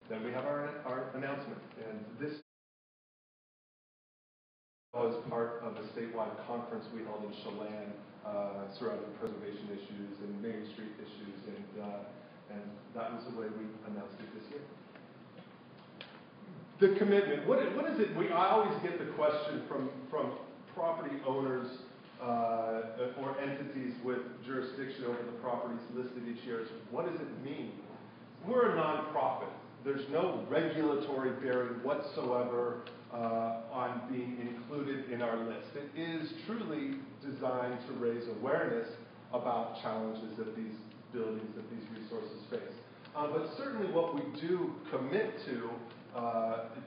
Then we have our announcement, and this was part of a statewide conference we held in Chelan surrounding preservation issues and Main Street issues, and that was the way we announced it this year. The commitment, what is it? I always get the question from property owners or entities with jurisdiction over the properties listed each year is, what does it mean? We're a nonprofit. There's no regulatory bearing whatsoever on being included in our list. It is truly designed to raise awareness about challenges that these buildings, that these resources face. But certainly what we do commit to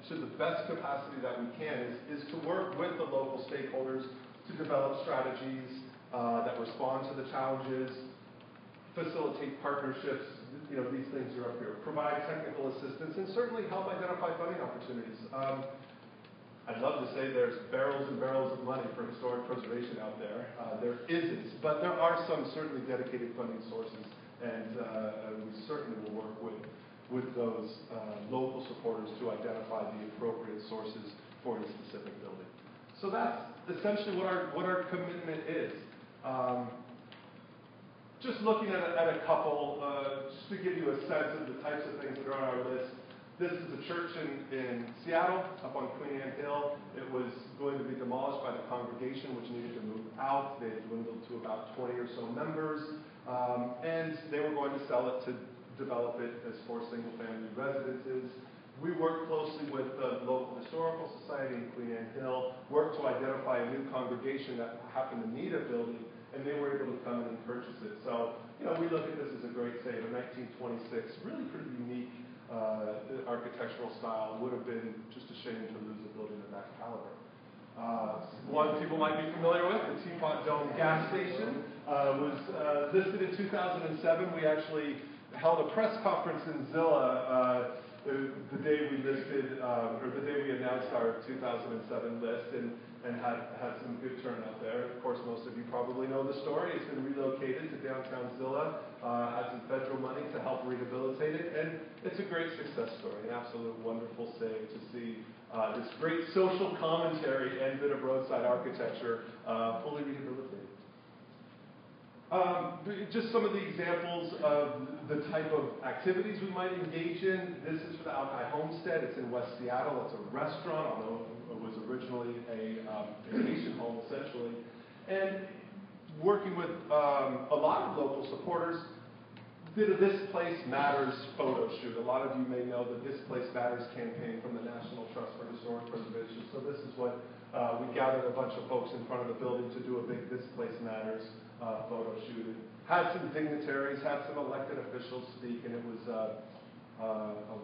the best capacity that we can is to work with the local stakeholders to develop strategies that respond to the challenges, facilitate partnerships. You know, these things are up here. Provide technical assistance and certainly help identify funding opportunities. I'd love to say there's barrels and barrels of money for historic preservation out there. There isn't, but there are some certainly dedicated funding sources, and we certainly will work with those local supporters to identify the appropriate sources for a specific building. So that's essentially what our commitment is. Just looking at a couple, just to give you a sense of the types of things that are on our list. This is a church in Seattle, up on Queen Anne Hill. It was going to be demolished by the congregation, which needed to move out. They had dwindled to about 20 or so members, and they were going to sell it to develop it as 4 single-family residences. We worked closely with the local historical society in Queen Anne Hill, worked to identify a new congregation that happened to need a building, and they were able to come in and purchase it. So, you know, we look at this as a great save. A 1926, really pretty unique architectural style. Would have been just a shame to lose a building of that caliber. One people might be familiar with, the Teapot Dome gas station, was listed in 2007. We actually held a press conference in Zillah the day we listed, or the day we announced our 2007 list, and had some good turnout there. Of course, most of you probably know the story. It's been relocated to downtown Zillah, had some federal money to help rehabilitate it, and it's a great success story, an absolute wonderful save to see this great social commentary and bit of roadside architecture fully rehabilitated. Just some of the examples of the type of activities we might engage in. This is for the Alki Homestead. It's in West Seattle. It's a restaurant, although it was originally a vacation home, essentially. And working with a lot of local supporters, did a This Place Matters photo shoot. A lot of you may know the This Place Matters campaign from the National Trust for Historic Preservation. So this is what we gathered a bunch of folks in front of the building to do a big This Place Matters photo shoot. Had some dignitaries, had some elected officials speak, and it was a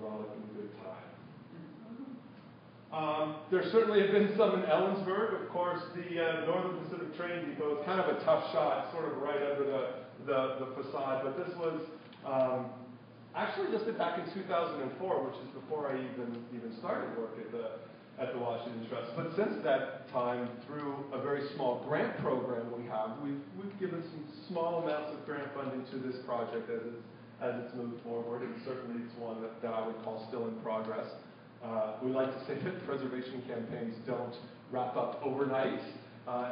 rollicking good time. There certainly have been some in Ellensburg. Of course, the Northern Pacific Train Depot is kind of a tough shot, sort of right under the facade, but this was actually listed back in 2004, which is before I even started work at the Washington Trust. But since that time, through a very small grant program we've given some small amounts of grant funding to this project as it's moved forward, and certainly it's one that I would call still in progress. We like to say that preservation campaigns don't wrap up overnight.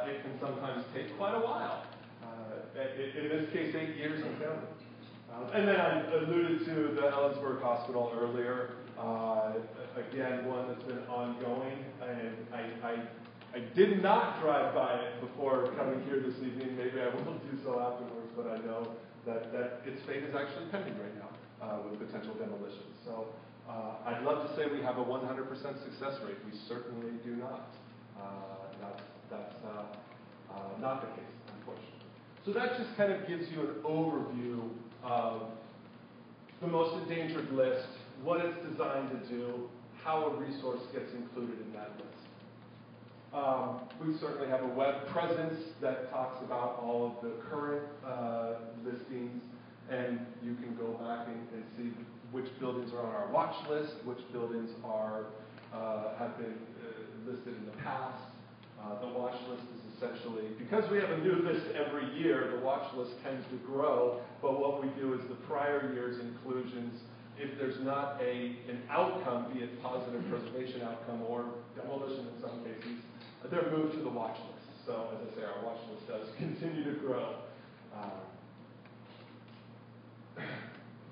It can sometimes take quite a while. In this case, 8 years and counting. And then I alluded to the Ellensburg Hospital earlier. Again, one that's been ongoing, and I did not drive by it before coming here this evening. Maybe I will do so afterwards, but I know that its fate is actually pending right now with potential demolition. So I'd love to say we have a 100% success rate. We certainly do not. That's not the case, unfortunately. So that just kind of gives you an overview of the most endangered list, what it's designed to do, how a resource gets included in that list. We certainly have a web presence that talks about all of the current listings, and you can go back and see which buildings are on our watch list, which buildings have been listed in the past. The watch list is essentially, because we have a new list every year, the watch list tends to grow, but what we do is the prior year's inclusions if there's not an outcome, be it positive preservation outcome or demolition in some cases, they're moved to the watch list. So as I say, our watch list does continue to grow.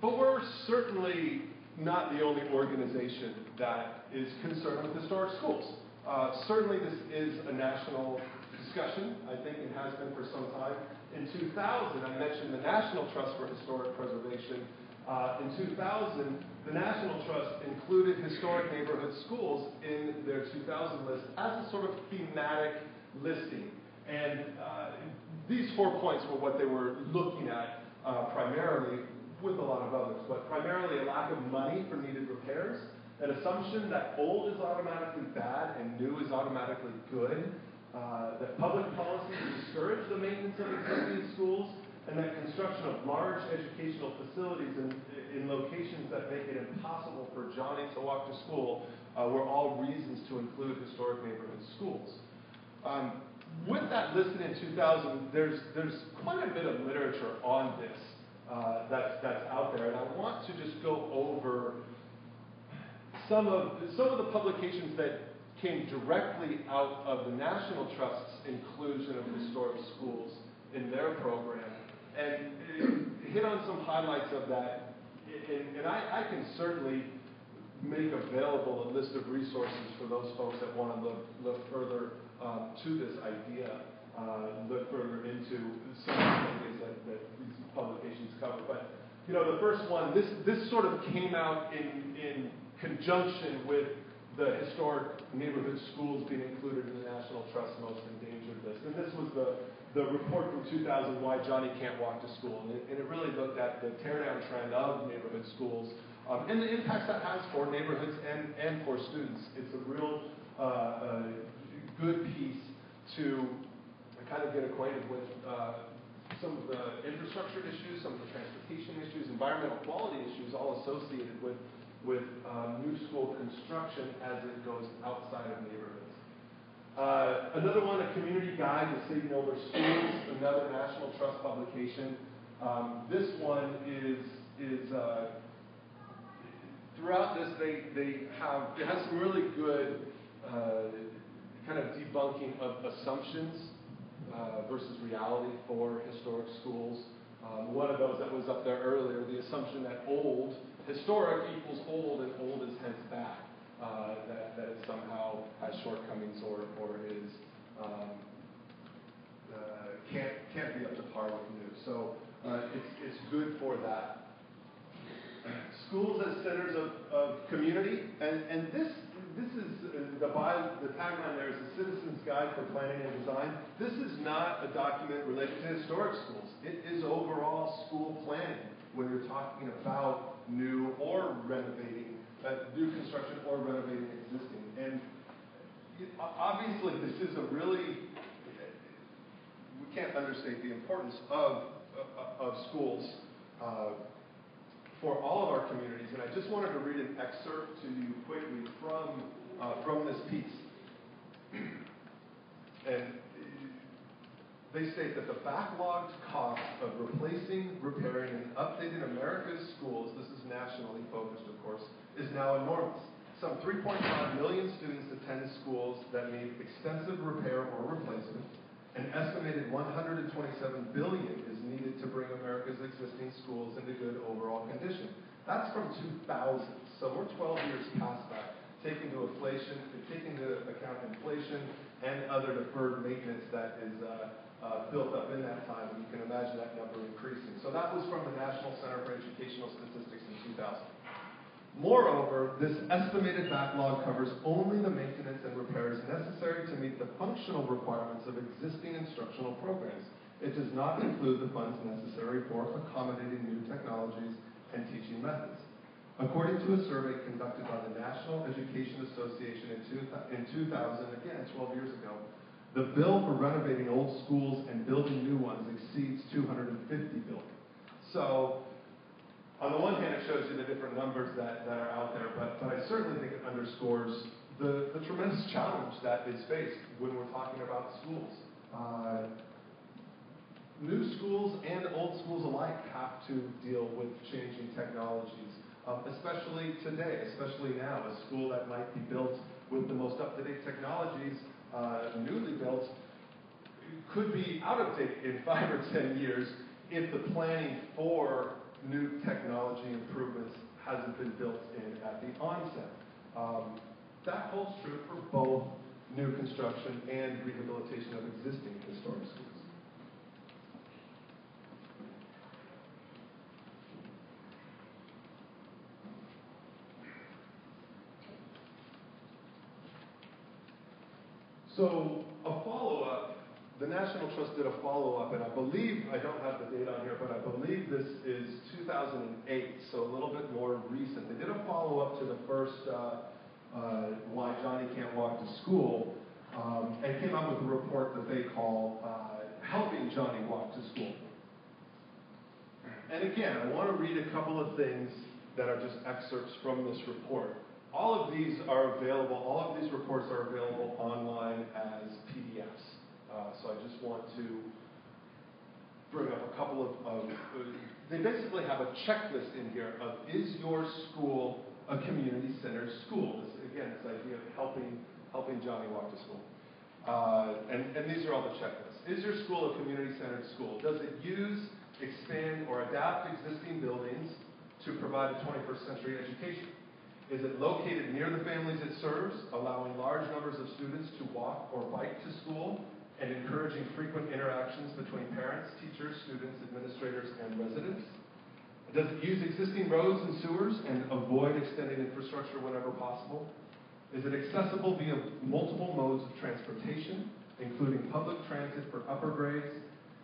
But we're certainly not the only organization that is concerned with historic schools. Certainly this is a national discussion. I think it has been for some time. In 2000, I mentioned the National Trust for Historic Preservation. In 2000, the National Trust included historic neighborhood schools in their 2000 list as a sort of thematic listing. And these 4 points were what they were looking at primarily, with a lot of others, but primarily a lack of money for needed repairs, an assumption that old is automatically bad and new is automatically good, that public policy discourage the maintenance of existing schools, and that construction of large educational facilities in locations that make it impossible for Johnny to walk to school were all reasons to include historic neighborhood schools. With that listed in 2000, there's quite a bit of literature on this that's out there, and I want to just go over some of the publications that came directly out of the National Trust's inclusion of historic schools in their program, and hit on some highlights of that. And I can certainly make available a list of resources for those folks that want to look further to this idea, look further into some of the things that these publications cover. But you know, the first one, this sort of came out in conjunction with the historic neighborhood schools being included in the National Trust Most Endangered list. And this was the report from 2000, Why Johnny Can't Walk to School. And it really looked at the teardown trend of neighborhood schools and the impacts that has for neighborhoods and for students. It's a real good piece to kind of get acquainted with some of the infrastructure issues, some of the transportation issues, environmental quality issues, all associated with new school construction as it goes outside of neighborhoods. Another one, A Community Guide to Saving Older Schools, another National Trust publication. This one is throughout this, it has some really good kind of debunking of assumptions versus reality for historic schools. One of those that was up there earlier, the assumption that historic equals old, and old is hence bad, that it somehow has shortcomings or is can't be up to par with new. So it's good for that. Schools as centers of community, and this is the tagline there is a Citizen's Guide for Planning and Design. This is not a document related to historic schools. It is overall school planning when you're talking about new or renovating, new construction or renovating existing. And obviously this is a really, we can't understate the importance of schools for all of our communities. And I just wanted to read an excerpt to you quickly from this piece. And they state that the backlogged cost of replacing, repairing, and updating America's schools, this is nationally focused, of course, is now enormous. Some 3.5 million students attend schools that need extensive repair or replacement. An estimated $127 billion is needed to bring America's existing schools into good overall condition. That's from 2000, so we're 12 years past that. Taking into account inflation and other deferred maintenance that is built up in that time, you can imagine that number increasing. So that was from the National Center for Educational Statistics in 2000. Moreover, this estimated backlog covers only the maintenance and repairs necessary to meet the functional requirements of existing instructional programs. It does not include the funds necessary for accommodating new technologies and teaching methods. According to a survey conducted by the National Education Association in 2000, again 12 years ago, the bill for renovating old schools and building new ones exceeds $250 billion. So, on the one hand, it shows you the different numbers that are out there, but I certainly think it underscores the tremendous challenge that is faced when we're talking about schools. New schools and old schools alike have to deal with changing technologies. especially today, especially now, a school that might be built with the most up-to-date technologies, newly built, could be out of date in 5 or 10 years if the planning for new technology improvements hasn't been built in at the onset. That holds true for both new construction and rehabilitation of existing historic schools. So a follow-up, the National Trust did a follow-up, and I believe, I don't have the date on here, but I believe this is 2008, so a little bit more recent. They did a follow-up to the first Why Johnny Can't Walk to School, and came out with a report that they call Helping Johnny Walk to School. And again, I want to read a couple of things that are just excerpts from this report. All of these are available, all of these reports are available online as PDFs. So I just want to bring up a couple of they basically have a checklist in here of, is your school a community-centered school? Again, this idea of helping Johnny walk to school. And these are all the checklists. Is your school a community-centered school? Does it use, expand, or adapt existing buildings to provide a 21st century education? Is it located near the families it serves, allowing large numbers of students to walk or bike to school, and encouraging frequent interactions between parents, teachers, students, administrators, and residents? Does it use existing roads and sewers and avoid extending infrastructure whenever possible? Is it accessible via multiple modes of transportation, including public transit for upper grades,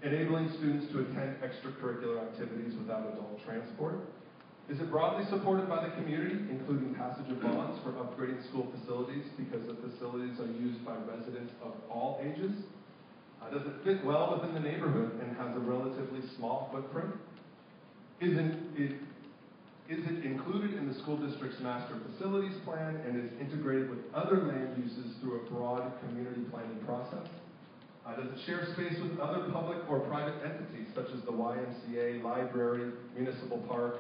enabling students to attend extracurricular activities without adult transport? Is it broadly supported by the community, including passage of bonds for upgrading school facilities because the facilities are used by residents of all ages? Does it fit well within the neighborhood and has a relatively small footprint? Is it included in the school district's master facilities plan and is integrated with other land uses through a broad community planning process? Does it share space with other public or private entities such as the YMCA, library, municipal park?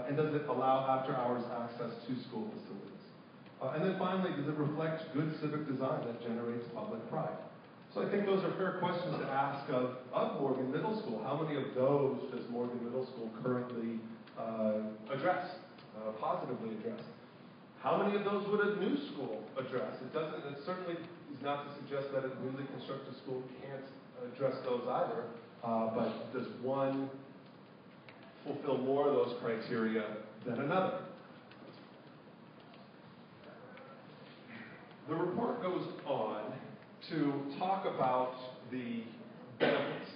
And does it allow after-hours access to school facilities? And then finally, does it reflect good civic design that generates public pride? So I think those are fair questions to ask of Morgan Middle School. How many of those does Morgan Middle School currently address, positively address? How many of those would a new school address? It certainly is not to suggest that a newly constructed school can't address those either, but does one fulfill more of those criteria than another? The report goes on to talk about the benefits,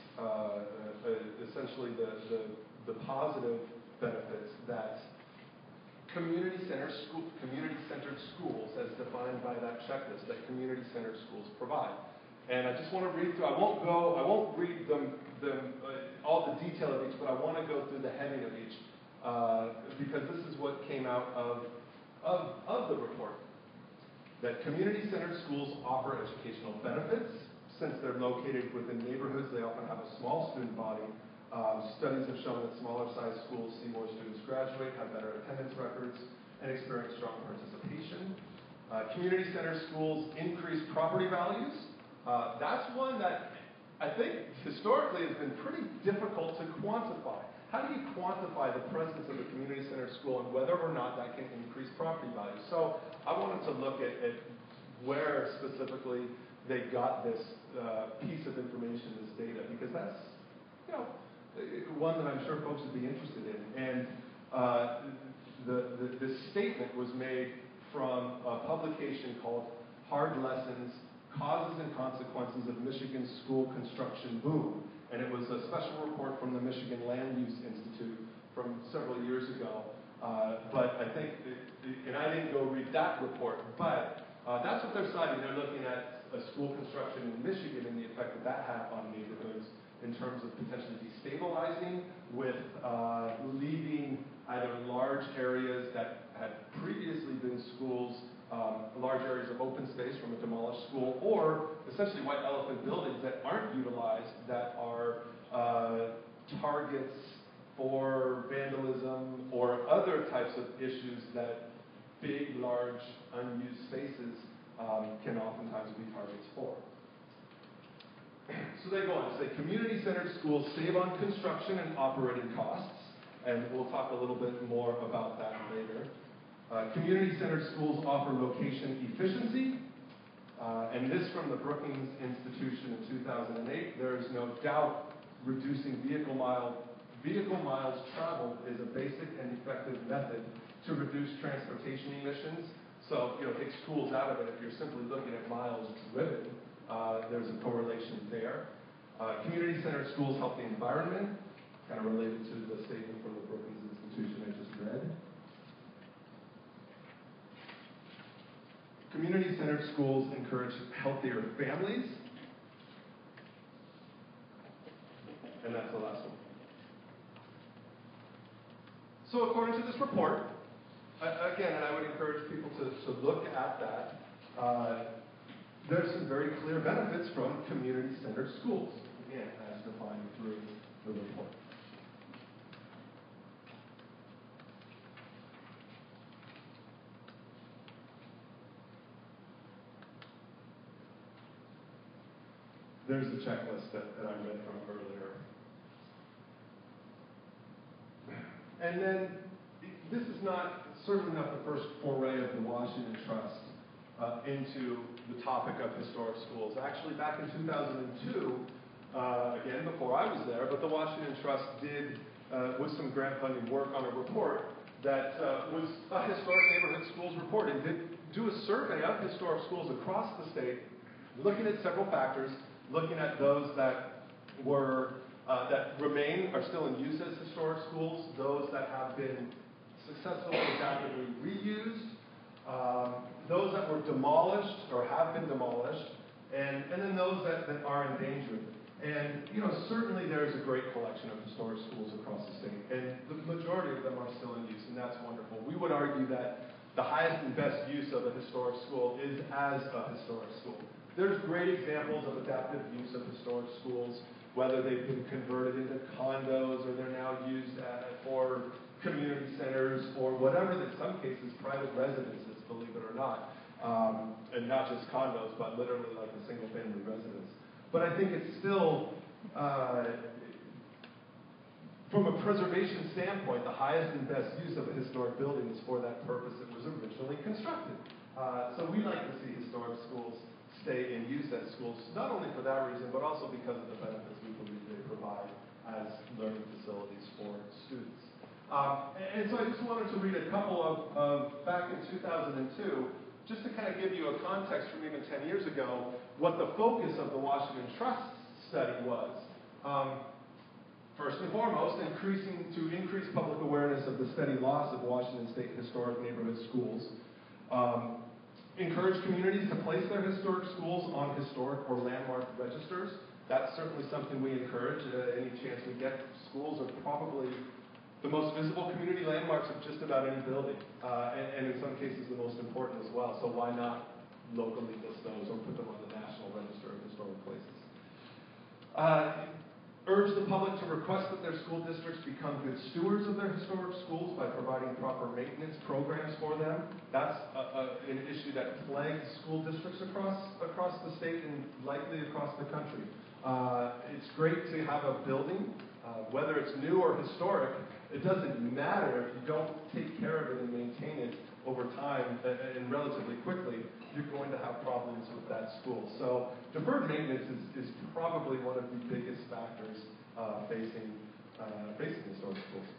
essentially the positive benefits that community-centered schools, as defined by that checklist, that community-centered schools provide. And I just want to read through. I won't read them all the detail of each, but I want to go through the heading of each because this is what came out of the report. That community-centered schools offer educational benefits. Since they're located within neighborhoods, they often have a small student body. Studies have shown that smaller-sized schools see more students graduate, have better attendance records, and experience strong participation. Community-centered schools increase property values. That's one that I think historically has been pretty difficult to quantify. How do you quantify the presence of a community-centered school and whether or not that can increase property values? So I wanted to look at where specifically they got this piece of information, this data, because that's one that I'm sure folks would be interested in. And the statement was made from a publication called Hard Lessons, Causes and Consequences of Michigan's School Construction Boom. And it was a special report from the Michigan Land Use Institute from several years ago. But I think, and I didn't go read that report, but that's what they're citing. They're looking at a school construction in Michigan and the effect that had on neighborhoods in terms of potentially destabilizing with leaving either large areas that had previously been schools, large areas of open space from a demolished school, or essentially white elephant buildings that aren't utilized, that are targets or vandalism or other types of issues that big, large, unused spaces can oftentimes be targets for. So they go on to say, community-centered schools save on construction and operating costs, and we'll talk a little bit more about that later. Community-centered schools offer location efficiency, and this from the Brookings Institution in 2008. There is no doubt reducing vehicle miles traveled is a basic and effective method to reduce transportation emissions. So, take schools out of it. If you're simply looking at miles driven, there's a correlation there. Community-centered schools help the environment, kind of related to the statement from the Brookings Institution I just read. Community-centered schools encourage healthier families. And that's the last one. So according to this report, again, and I would encourage people to look at that, there's some very clear benefits from community-centered schools, again, as defined through the report. There's the checklist that I read from earlier. And then, this is certainly not the first foray of the Washington Trust into the topic of historic schools. Actually, back in 2002, again, before I was there, but the Washington Trust did, with some grant funding, work on a report that was a historic neighborhood schools report, and did do a survey of historic schools across the state, looking at several factors, looking at those that were that remain, are still in use as historic schools, those that have been successfully adaptively reused, those that were demolished or have been demolished, and then those that are endangered. And certainly there's a great collection of historic schools across the state, and the majority of them are still in use, and that's wonderful. We would argue that the highest and best use of a historic school is as a historic school. There's great examples of adaptive use of historic schools, whether they've been converted into condos or they're now used for community centers or whatever, in some cases private residences, believe it or not, and not just condos, but literally like a single family residence. But I think it's still, from a preservation standpoint, the highest and best use of a historic building is for that purpose it was originally constructed. So we like to see historic schools stay in use as schools, not only for that reason, but also because of the benefits we believe they provide as learning facilities for students. And so I just wanted to read a couple of back in 2002, just to kind of give you a context from even 10 years ago, what the focus of the Washington Trust study was. First and foremost, to increase public awareness of the steady loss of Washington State historic neighborhood schools. Encourage communities to place their historic schools on historic or landmark registers. That's certainly something we encourage any chance we get. Schools are probably the most visible community landmarks of just about any building, and in some cases the most important as well. So why not locally list those or put them on the National Register of Historic Places? Urge the public to request that their school districts become good stewards of their historic schools by providing proper maintenance programs for them. That's an issue that plagues school districts across the state and likely across the country. It's great to have a building, whether it's new or historic. It doesn't matter if you don't take care of it and maintain it over time and relatively quickly, you're going to have problems with that school. So deferred maintenance is probably one of the biggest factors facing historic schools.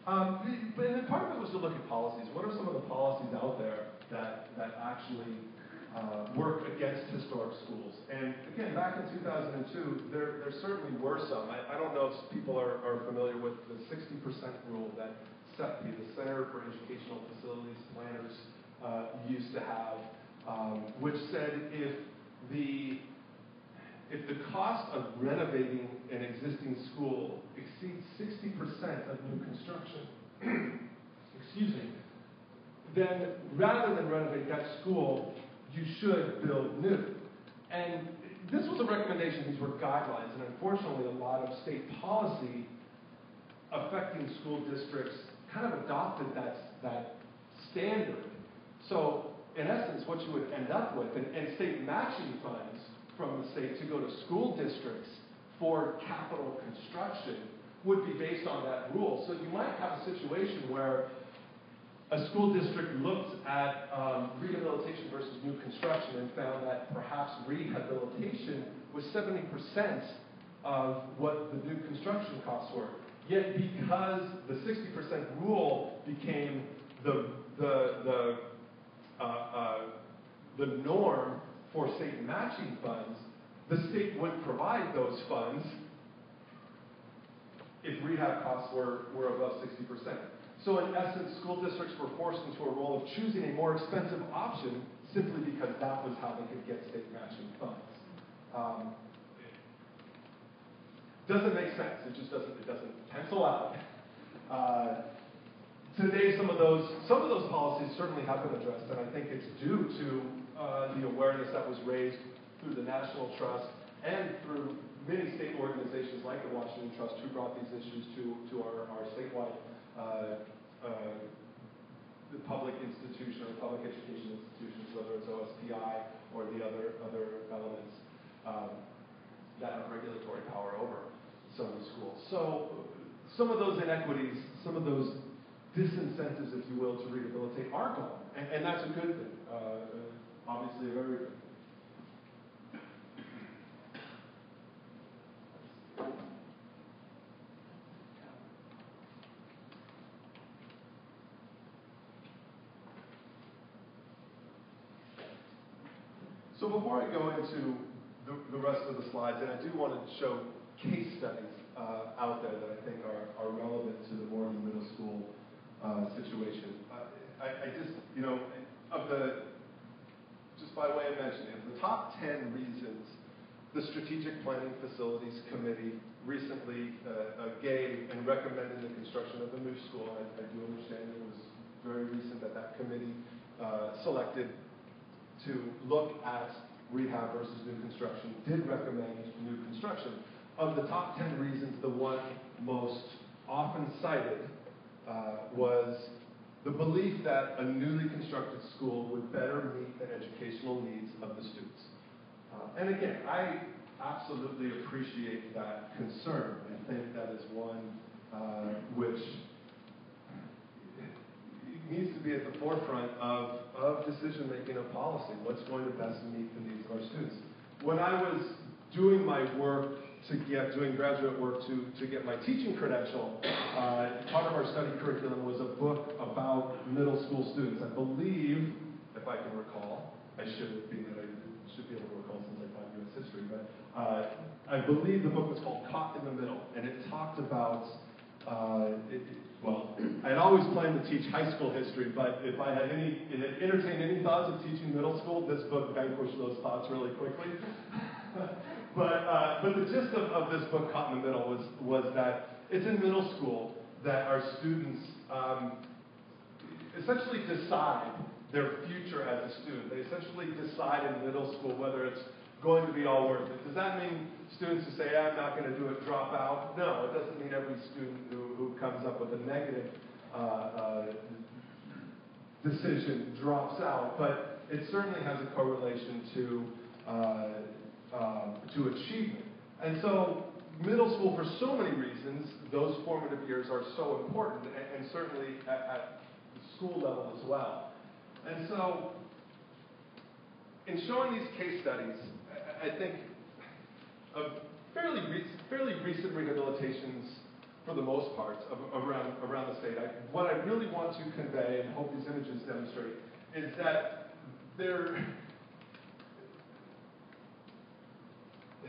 But then part of it was to look at policies. What are some of the policies out there that actually work against historic schools? And again, back in 2002, there certainly were some. I don't know if people are familiar with the 60% rule that CEPP, the Center for Educational Facilities Planners, used to have, which said if the cost of renovating an existing school exceeds 60% of new construction, excuse me, then rather than renovate that school, you should build new. And this was a recommendation, these were guidelines, and unfortunately a lot of state policy affecting school districts kind of adopted that standard. So in essence, what you would end up with, and state matching funds from the state to go to school districts for capital construction would be based on that rule. So you might have a situation where a school district looked at rehabilitation versus new construction and found that perhaps rehabilitation was 70% of what the new construction costs were. Yet because the 60% rule became the norm for state matching funds, the state would provide those funds if rehab costs were above 60%. So in essence, school districts were forced into a role of choosing a more expensive option simply because that was how they could get state matching funds. Doesn't make sense. It just doesn't pencil out. Today, some of those policies certainly have been addressed, and I think it's due to the awareness that was raised through the National Trust and through many state organizations like the Washington Trust who brought these issues to our statewide the public institution or public education institutions, whether it's OSPI or the other elements that have regulatory power over some of the schools. So some of those inequities, some of those disincentives, if you will, to rehabilitate are gone. And that's a good thing. Obviously a very good thing. So before I go into the rest of the slides, and I do want to show case studies out there that I think are relevant to the Morgan Middle School situation. I just, just by way of mentioning, of the top 10 reasons the Strategic Planning Facilities Committee recently gave and recommended the construction of the new school. I do understand it was very recent that committee selected to look at rehab versus new construction, did recommend new construction. Of the top 10 reasons, the one most often cited was the belief that a newly constructed school would better meet the educational needs of the students. And again, I absolutely appreciate that concern. I think that is one which needs to be at the forefront of decision-making of policy. What's going to best meet the needs of our students? When I was doing my work doing graduate work to get my teaching credential, part of our study curriculum was a book about middle school students. I believe, if I can recall, I should be able to recall since I taught U.S. history, but I believe the book was called Caught in the Middle, and it talked about I'd always planned to teach high school history, but if I had entertained any thoughts of teaching middle school, this book vanquished those thoughts really quickly. But the gist of this book, Caught in the Middle, was that it's in middle school that our students essentially decide their future as a student. They essentially decide in middle school whether it's going to be all worth it. Does that mean students who say, I'm not going to do it, drop out? No, it doesn't mean every student who comes up with a negative decision drops out, but it certainly has a correlation to achievement. And so middle school, for so many reasons, those formative years are so important, and certainly at the school level as well. And so in showing these case studies, I think of fairly recent rehabilitations, for the most part, around the state. What I really want to convey, and hope these images demonstrate, is that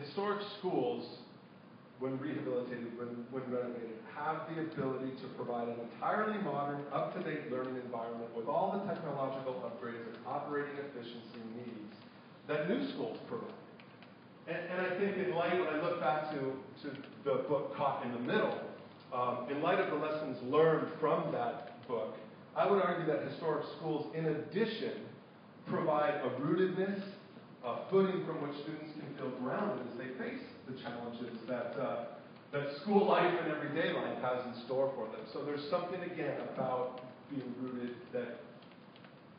historic schools, when rehabilitated, when renovated, have the ability to provide an entirely modern, up-to-date learning environment with all the technological upgrades and operating efficiency needs that new schools provide. And I think in light, when I look back to the book Caught in the Middle, in light of the lessons learned from that book, I would argue that historic schools, in addition, provide a rootedness, a footing from which students can feel grounded as they face the challenges that that school life and everyday life has in store for them. So there's something, again, about being rooted that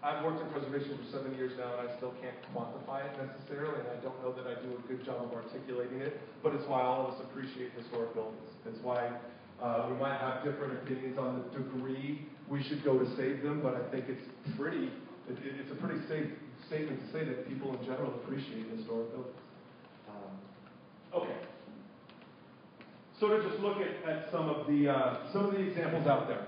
I've worked in preservation for 7 years now, and I still can't quantify it necessarily, and I don't know that I do a good job of articulating it, but it's why all of us appreciate historic buildings. It's why we might have different opinions on the degree we should go to save them, but I think it's a pretty safe statement to say that people in general appreciate historic buildings. Okay. So to just look at some of the examples out there.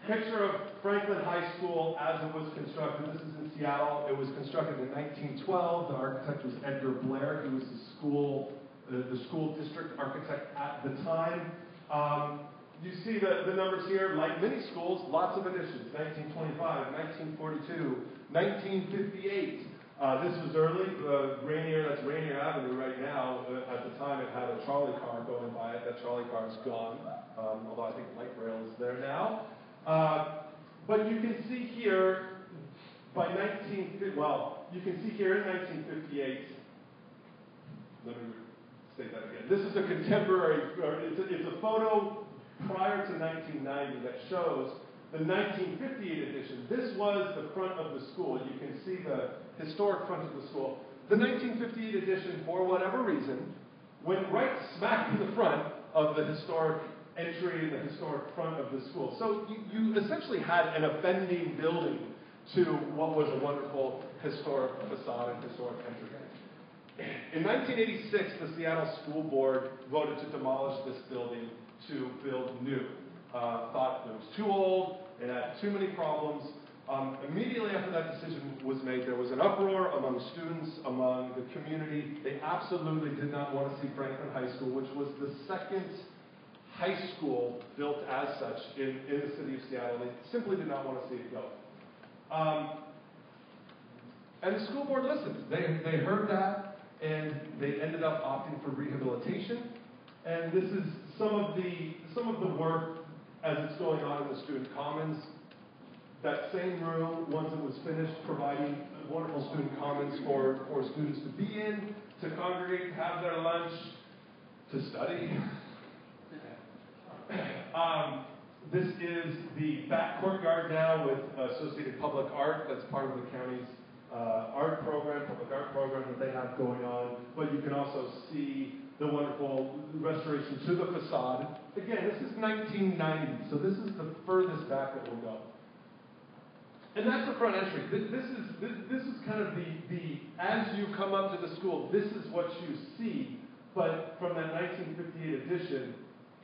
Picture of Franklin High School as it was constructed. This is in Seattle. It was constructed in 1912. The architect was Edgar Blair. He was the school district architect at the time. You see the numbers here. Like many schools, lots of additions. 1925, 1942, 1958. This was early. Rainier, that's Rainier Avenue right now. At the time, it had a trolley car going by it. That trolley car is gone, although I think light rail is there now. But you can see here, you can see here in 1958, let me state that again. This is a contemporary, it's a photo prior to 1990 that shows the 1958 edition. This was the front of the school. You can see the historic front of the school. The 1958 edition, for whatever reason, went right smack in the front of the historic entry in the historic front of the school. So you essentially had an offending building to what was a wonderful historic facade and historic entry. In 1986, the Seattle School Board voted to demolish this building to build new. Thought it was too old, it had too many problems. Immediately after that decision was made, there was an uproar among students, among the community. They absolutely did not want to see Franklin High School, which was the second high school built as such in the city of Seattle. They simply did not want to see it go. And the school board listened. They heard that, and they ended up opting for rehabilitation. And this is some of the work as it's going on in the student commons. That same room, once it was finished, providing wonderful student commons for students to be in, to congregate, have their lunch, to study. This is the back courtyard now with Associated Public Art. That's part of the county's public art program that they have going on. But you can also see the wonderful restoration to the facade. Again, this is 1990, so this is the furthest back that we'll go. And that's the front entry. This is kind of the as you come up to the school, this is what you see. But from that 1958 edition,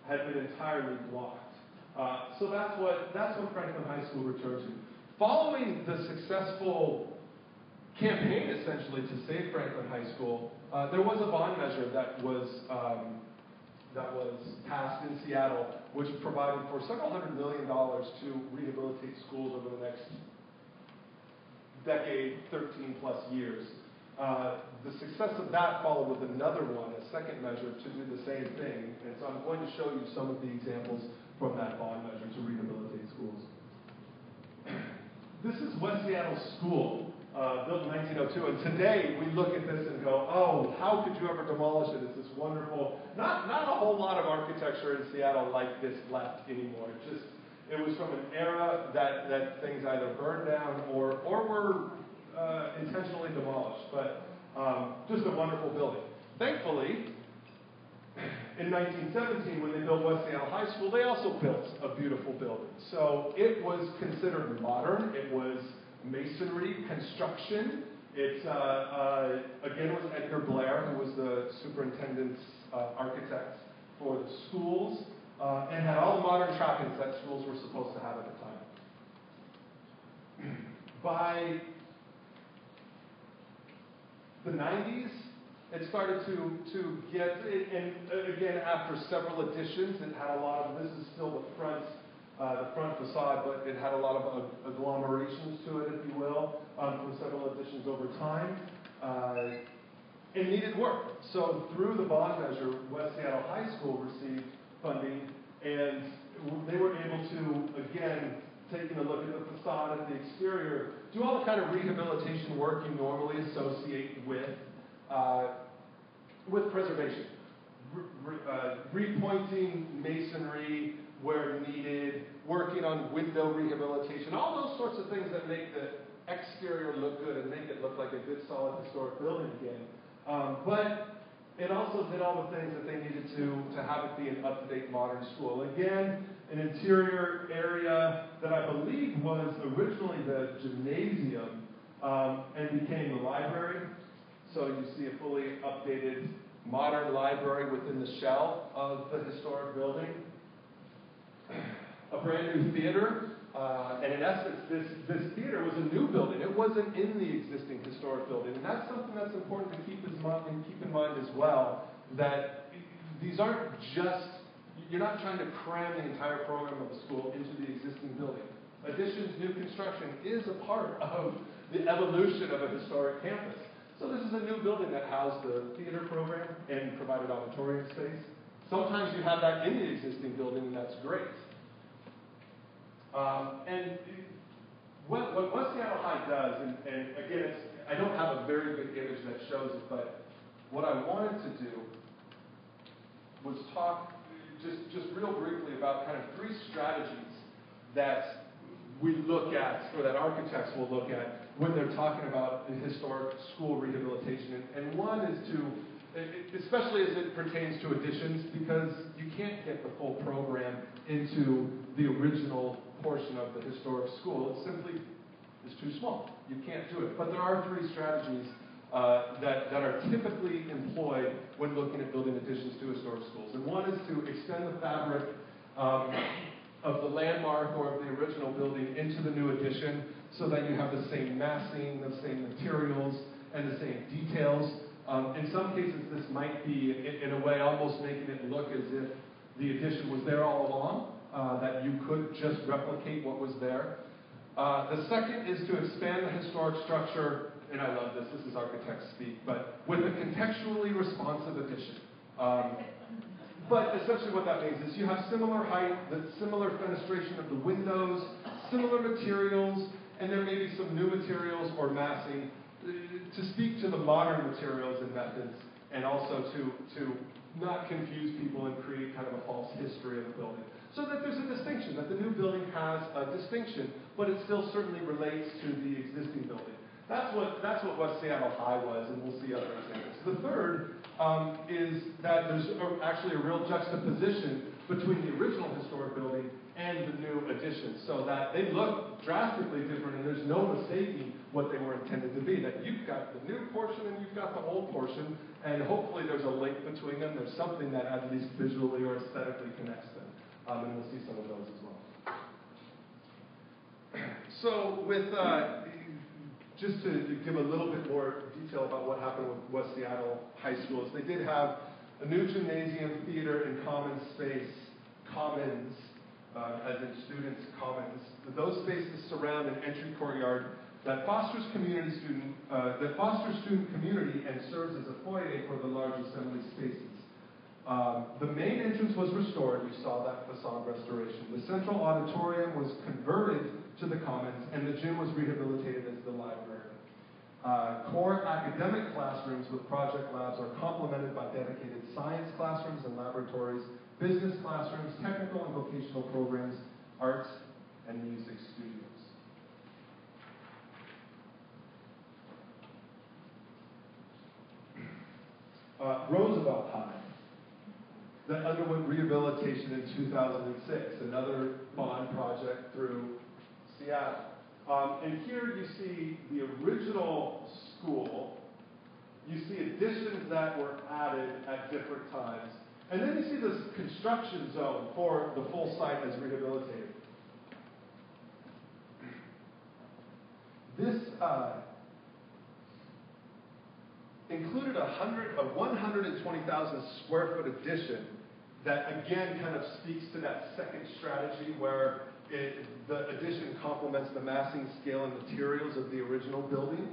had been entirely blocked. So that's what Franklin High School returned to. Following the successful campaign, essentially, to save Franklin High School, there was a bond measure that was passed in Seattle, which provided for several $100 million to rehabilitate schools over the next decade, 13 plus years. The success of that followed with another one, a second measure, to do the same thing. And so I'm going to show you some of the examples from that bond measure to rehabilitate schools. This is West Seattle School, built in 1902. And today we look at this and go, oh, how could you ever demolish it? It's this wonderful, not a whole lot of architecture in Seattle like this left anymore. It was from an era that things either burned down or were intentionally demolished, but just a wonderful building. Thankfully, in 1917, when they built West Seattle High School, they also built a beautiful building. So it was considered modern. It was masonry construction. It, again, was Edgar Blair, who was the superintendent's architect for the schools, and had all the modern trappings that schools were supposed to have at the time. By the 90s, it started to get, and again, after several additions, it had a lot of, this is still the front facade, but it had a lot of agglomerations to it, if you will, from several additions over time. It needed work. So through the bond measure, West Seattle High School received funding, and they were able to, again, taking a look at the facade, at the exterior, do all the kind of rehabilitation work you normally associate with preservation. repointing masonry where needed, working on window rehabilitation, all those sorts of things that make the exterior look good and make it look like a good, solid, historic building again. But it also did all the things that they needed to have it be an up-to-date modern school. Again, an interior area that I believe was originally the gymnasium and became the library. So you see a fully updated modern library within the shell of the historic building. A brand new theater. And in essence, this theater was a new building. It wasn't in the existing historic building. And that's something that's important to keep in mind as well, that these aren't just, you're not trying to cram the entire program of the school into the existing building. Additions, new construction is a part of the evolution of a historic campus. So this is a new building that housed the theater program and provided auditorium space. Sometimes you have that in the existing building, and that's great. And what West Seattle High does, and again, I don't have a very good image that shows it, but what I wanted to do was talk just real briefly about kind of three strategies that we look at, or that architects will look at when they're talking about historic school rehabilitation. And one is to, especially as it pertains to additions, because you can't get the full program into the original portion of the historic school. It simply is too small. You can't do it. But there are three strategies that are typically employed when looking at building additions to historic schools. And one is to extend the fabric of the landmark or of the original building into the new addition so that you have the same massing, the same materials, and the same details. In some cases, this might be, in a way, almost making it look as if the addition was there all along, that you could just replicate what was there. The second is to expand the historic structure, and I love this is architect speak, but with a contextually responsive addition. But essentially what that means is you have similar height, the similar fenestration of the windows, similar materials, and there may be some new materials or massing to speak to the modern materials and methods, and also to not confuse people and create kind of a false history of the building. So that there's a distinction, that the new building has a distinction, but it still certainly relates to the existing building. That's what West Seattle High was, and we'll see other examples. The third is that there's actually a real juxtaposition between the original historic building and the new addition, so that they look drastically different, and there's no mistaking what they were intended to be. That you've got the new portion and you've got the old portion, and hopefully there's a link between them. There's something that at least visually or aesthetically connects them, and we'll see some of those as well. So with just to give a little bit more detail about what happened with West Seattle High Schools, they did have a new gymnasium, theater, and commons, as in students' commons. Those spaces surround an entry courtyard that fosters student community and serves as a foyer for the large assembly spaces. The main entrance was restored. You saw that facade restoration. The central auditorium was converted to the commons, and the gym was rehabilitated as the library. Core academic classrooms with project labs are complemented by dedicated science classrooms and laboratories, business classrooms, technical and vocational programs, arts, and music studios. Roosevelt High, that underwent rehabilitation in 2006, another bond project through Seattle. And here you see the original school. You see additions that were added at different times. And then you see this construction zone for the full site as rehabilitated. This included a 120,000 square foot addition that again kind of speaks to that second strategy where the addition complements the massing, scale, and materials of the original building.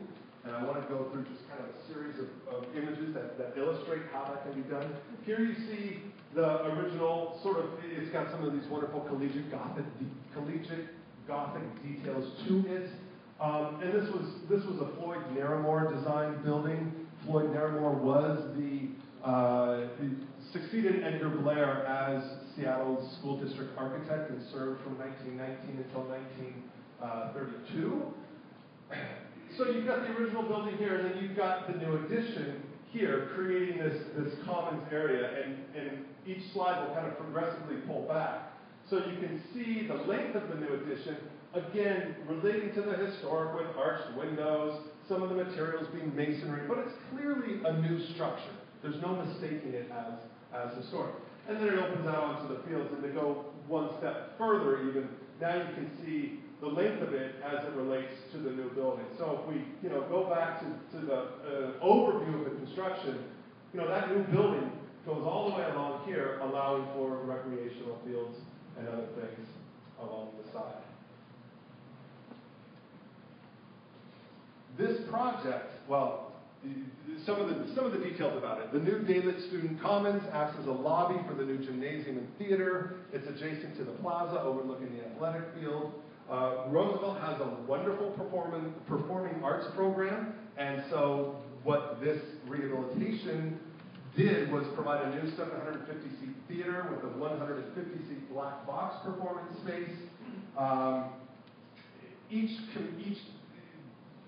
And I want to go through just kind of a series of images that illustrate how that can be done. Here you see the original sort of, it's got some of these wonderful collegiate Gothic details to it. And this was a Floyd Naramore designed building. Floyd Naramore was the succeeded Edgar Blair as Seattle's school district architect and served from 1919 until 1932. So you've got the original building here, and then you've got the new addition here, creating this commons area, and each slide will kind of progressively pull back. So you can see the length of the new addition, again, relating to the historic with arched windows, some of the materials being masonry, but it's clearly a new structure. There's no mistaking it as historic. And then it opens out onto the fields, and to go one step further even, now you can see the length of it as it relates to the new building. So if we go back to the overview of the construction, that new building goes all the way along here, allowing for recreational fields and other things along the side. This project, well, some of the details about it. The new Daylit Student Commons acts as a lobby for the new gymnasium and theater. It's adjacent to the plaza overlooking the athletic field. Roosevelt has a wonderful performing arts program, and so what this rehabilitation did was provide a new 750-seat theater with a 150-seat black box performance space.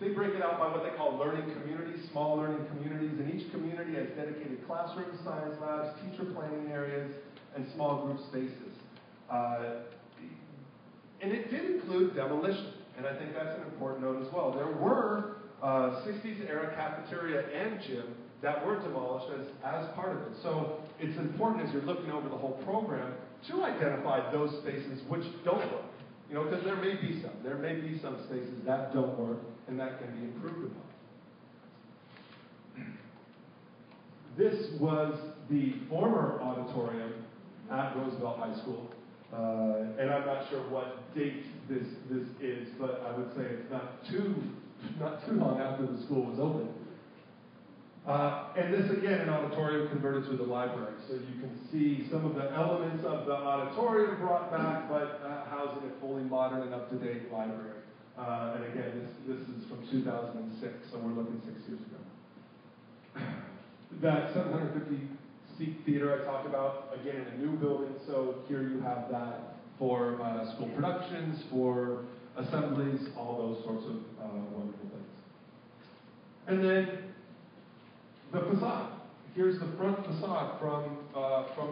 They break it out by what they call learning communities, small learning communities, and each community has dedicated classrooms, science labs, teacher planning areas, and small group spaces. And it did include demolition, and I think that's an important note as well. There were 60s era cafeteria and gym that were demolished as part of it. So it's important as you're looking over the whole program to identify those spaces which don't work. Because there may be some. There may be some spaces that don't work and that can be improved upon. This was the former auditorium at Roosevelt High School. And I'm not sure what date this is, but I would say it's not too long after the school was open. And this, again, an auditorium converted to the library. So you can see some of the elements of the auditorium brought back, but housing a fully modern and up-to-date library. And again, this is from 2006, so we're looking 6 years ago. That 750-seat theater I talked about, again, in a new building. So here you have that for school productions, for assemblies, all those sorts of wonderful things. And then the facade. Here's the front facade from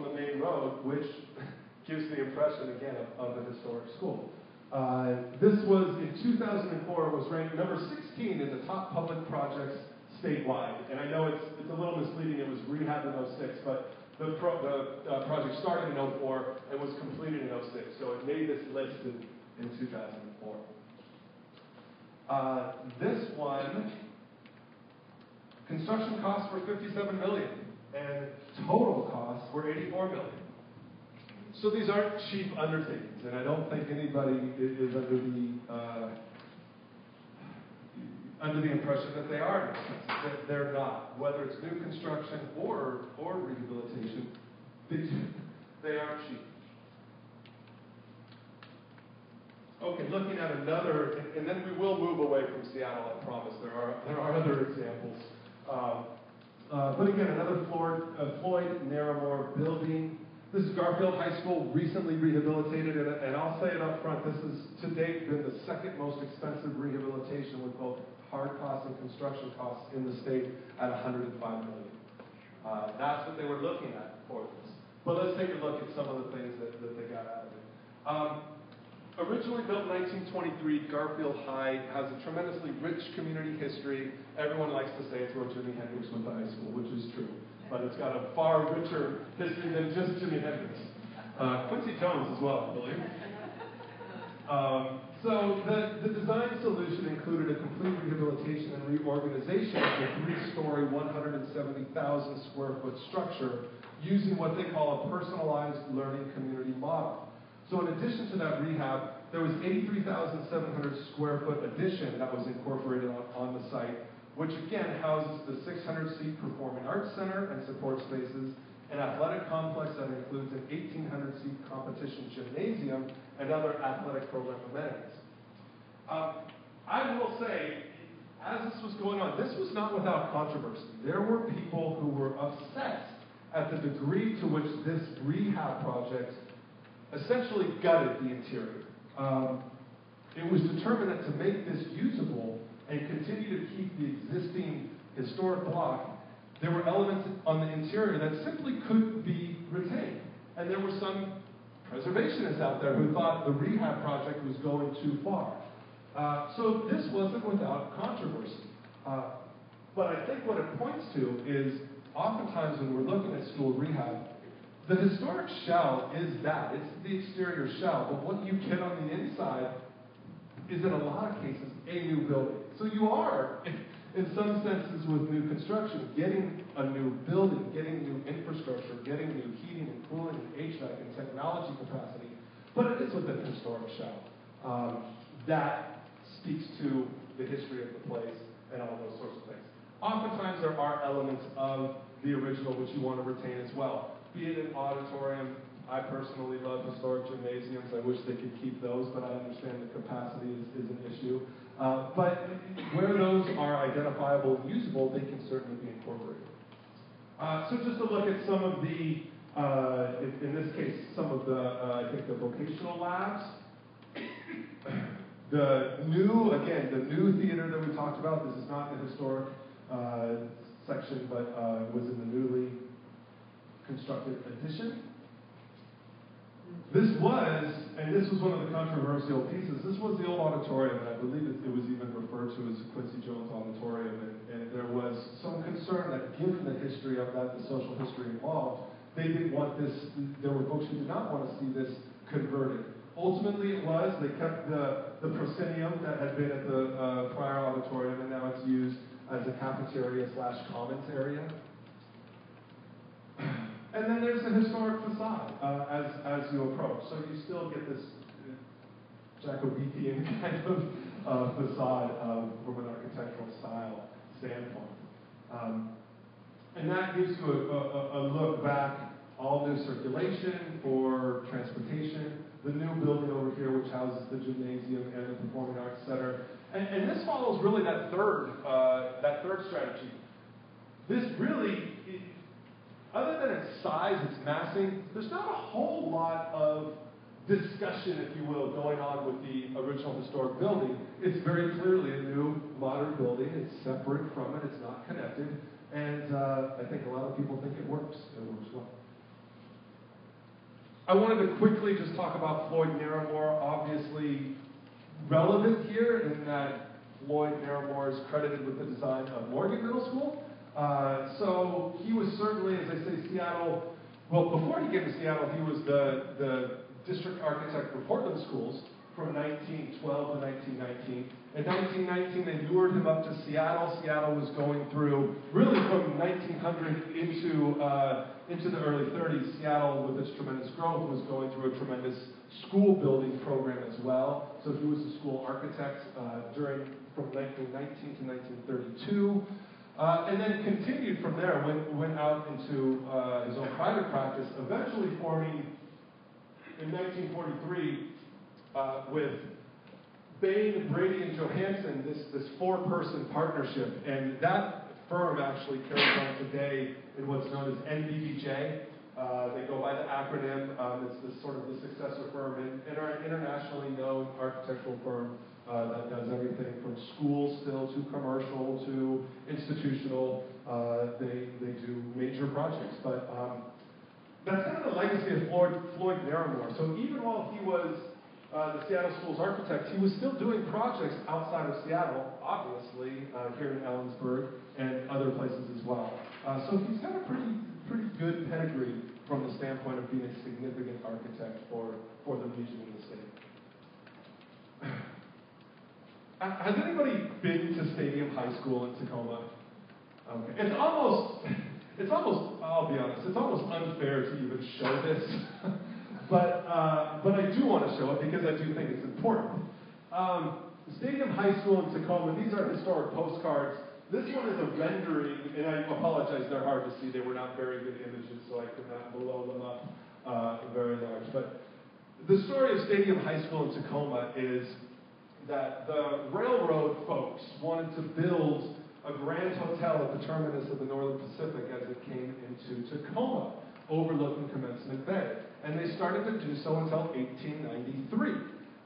the main road, which gives the impression, again, of a historic school. This was, in 2004, was ranked number 16 in the top public projects statewide. And I know it's a little misleading. It was rehabbed in 06, but the project started in 04 and was completed in 06. So it made this list in 2004. This one, construction costs were $57 million, and total costs were $84 million. So these aren't cheap undertakings, and I don't think anybody is under the impression that they are. That they're not. Whether it's new construction or rehabilitation, they aren't cheap. Okay, looking at another, and then we will move away from Seattle. I promise. There are other examples. But again, another Floyd Naramore building. This is Garfield High School, recently rehabilitated, and I'll say it up front, this has to date been the second most expensive rehabilitation with both hard costs and construction costs in the state at $105 million. That's what they were looking at for this. But let's take a look at some of the things that they got out of it. Originally built in 1923, Garfield High has a tremendously rich community history. Everyone likes to say it's where Jimi Hendrix went to high school, which is true. But it's got a far richer history than just Jimi Hendrix. Quincy Jones as well, I believe. So the design solution included a complete rehabilitation and reorganization of the three-story, 170,000 square foot structure using what they call a personalized learning community model. So in addition to that rehab, there was 83,700 square foot addition that was incorporated on the site, which again houses the 600-seat Performing Arts Center and support spaces, an athletic complex that includes an 1,800-seat competition gymnasium, and other athletic program amenities. I will say, as this was going on, this was not without controversy. There were people who were upset at the degree to which this rehab project essentially gutted the interior. It was determined that to make this usable and continue to keep the existing historic block, there were elements on the interior that simply couldn't be retained. And there were some preservationists out there who thought the rehab project was going too far. So this wasn't without controversy. But I think what it points to is oftentimes when we're looking at school rehab, the historic shell is that. It's the exterior shell. But what you get on the inside is in a lot of cases a new building. So you are, in some senses with new construction, getting a new building, getting new infrastructure, getting new heating and cooling and HVAC and technology capacity, but it is within the historic shell. That speaks to the history of the place and all those sorts of things. Oftentimes there are elements of the original which you want to retain as well, be it an auditorium. I personally love historic gymnasiums. I wish they could keep those, but I understand the capacity is an issue. But where those are identifiable and usable, they can certainly be incorporated. So just to look at some of the, in this case, some of the, I think the vocational labs. The new, again, the new theater that we talked about, this is not the historic section, but was in the newly constructed addition. This was, and this was one of the controversial pieces, this was the old auditorium, and I believe it was even referred to as Quincy Jones Auditorium, and there was some concern that given the history of that, the social history involved, they didn't want this, there were folks who did not want to see this converted. Ultimately it was, they kept the proscenium that had been at the prior auditorium, and now it's used as a cafeteria / commons area. And then there's the historic facade as you approach. So you still get this Jacobean kind of facade from an architectural style standpoint. And that gives you a look back, all new circulation for transportation, the new building over here which houses the gymnasium and the Performing Arts Center. And this follows really that third strategy. This really, other than its size, its massing, there's not a whole lot of discussion, if you will, going on with the original historic building. It's very clearly a new modern building. It's separate from it. It's not connected. And I think a lot of people think it works. It works well. I wanted to quickly just talk about Floyd Naramore, obviously relevant here in that Floyd Naramore is credited with the design of Morgan Middle School. So he was certainly, as I say, Seattle, well, before he came to Seattle, he was the district architect for Portland schools from 1912 to 1919. In 1919, they lured him up to Seattle. Seattle was going through, really from 1900 into the early 30s, Seattle, with its tremendous growth, was going through a tremendous school building program as well. So he was a school architect from 1919 to 1932. And then continued from there, went out into his own private practice, eventually forming, in 1943, with Bain, Brady, and Johansson, this four-person partnership. And that firm actually carries on today in what's known as NBBJ. They go by the acronym. It's this sort of the successor firm and are an internationally known architectural firm that does everything from school still to commercial to institutional. They do major projects. But that's kind of the legacy of Floyd Naramore. So even while he was the Seattle Schools architect, he was still doing projects outside of Seattle, obviously, here in Ellensburg and other places as well. So he's got a pretty good pedigree from the standpoint of being a significant architect for the region and the state. Has anybody been to Stadium High School in Tacoma? Okay. It's almost, I'll be honest, it's almost unfair to even show this. But I do want to show it because I do think it's important. Stadium High School in Tacoma, these are historic postcards. This one is a rendering, and I apologize, they're hard to see. They were not very good images, so I could not blow them up very large. But the story of Stadium High School in Tacoma is that the railroad folks wanted to build a grand hotel at the terminus of the Northern Pacific as it came into Tacoma, overlooking Commencement Bay. And they started to do so until 1893,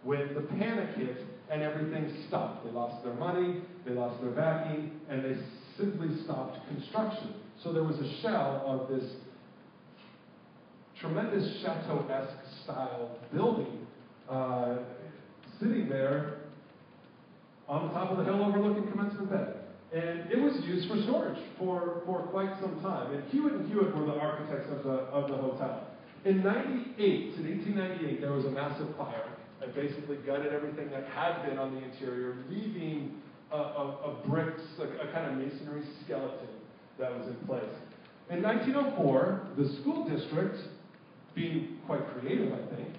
when the panic hit and everything stopped. They lost their money, they lost their backing, and they simply stopped construction. So there was a shell of this tremendous chateau-esque style building sitting there on the top of the hill overlooking Commencement Bay. And it was used for storage for quite some time. And Hewitt & Hewitt were the architects of the hotel. In 1898, there was a massive fire that basically gutted everything that had been on the interior, leaving a bricks, a kind of masonry skeleton that was in place. In 1904, the school district, being quite creative, I think,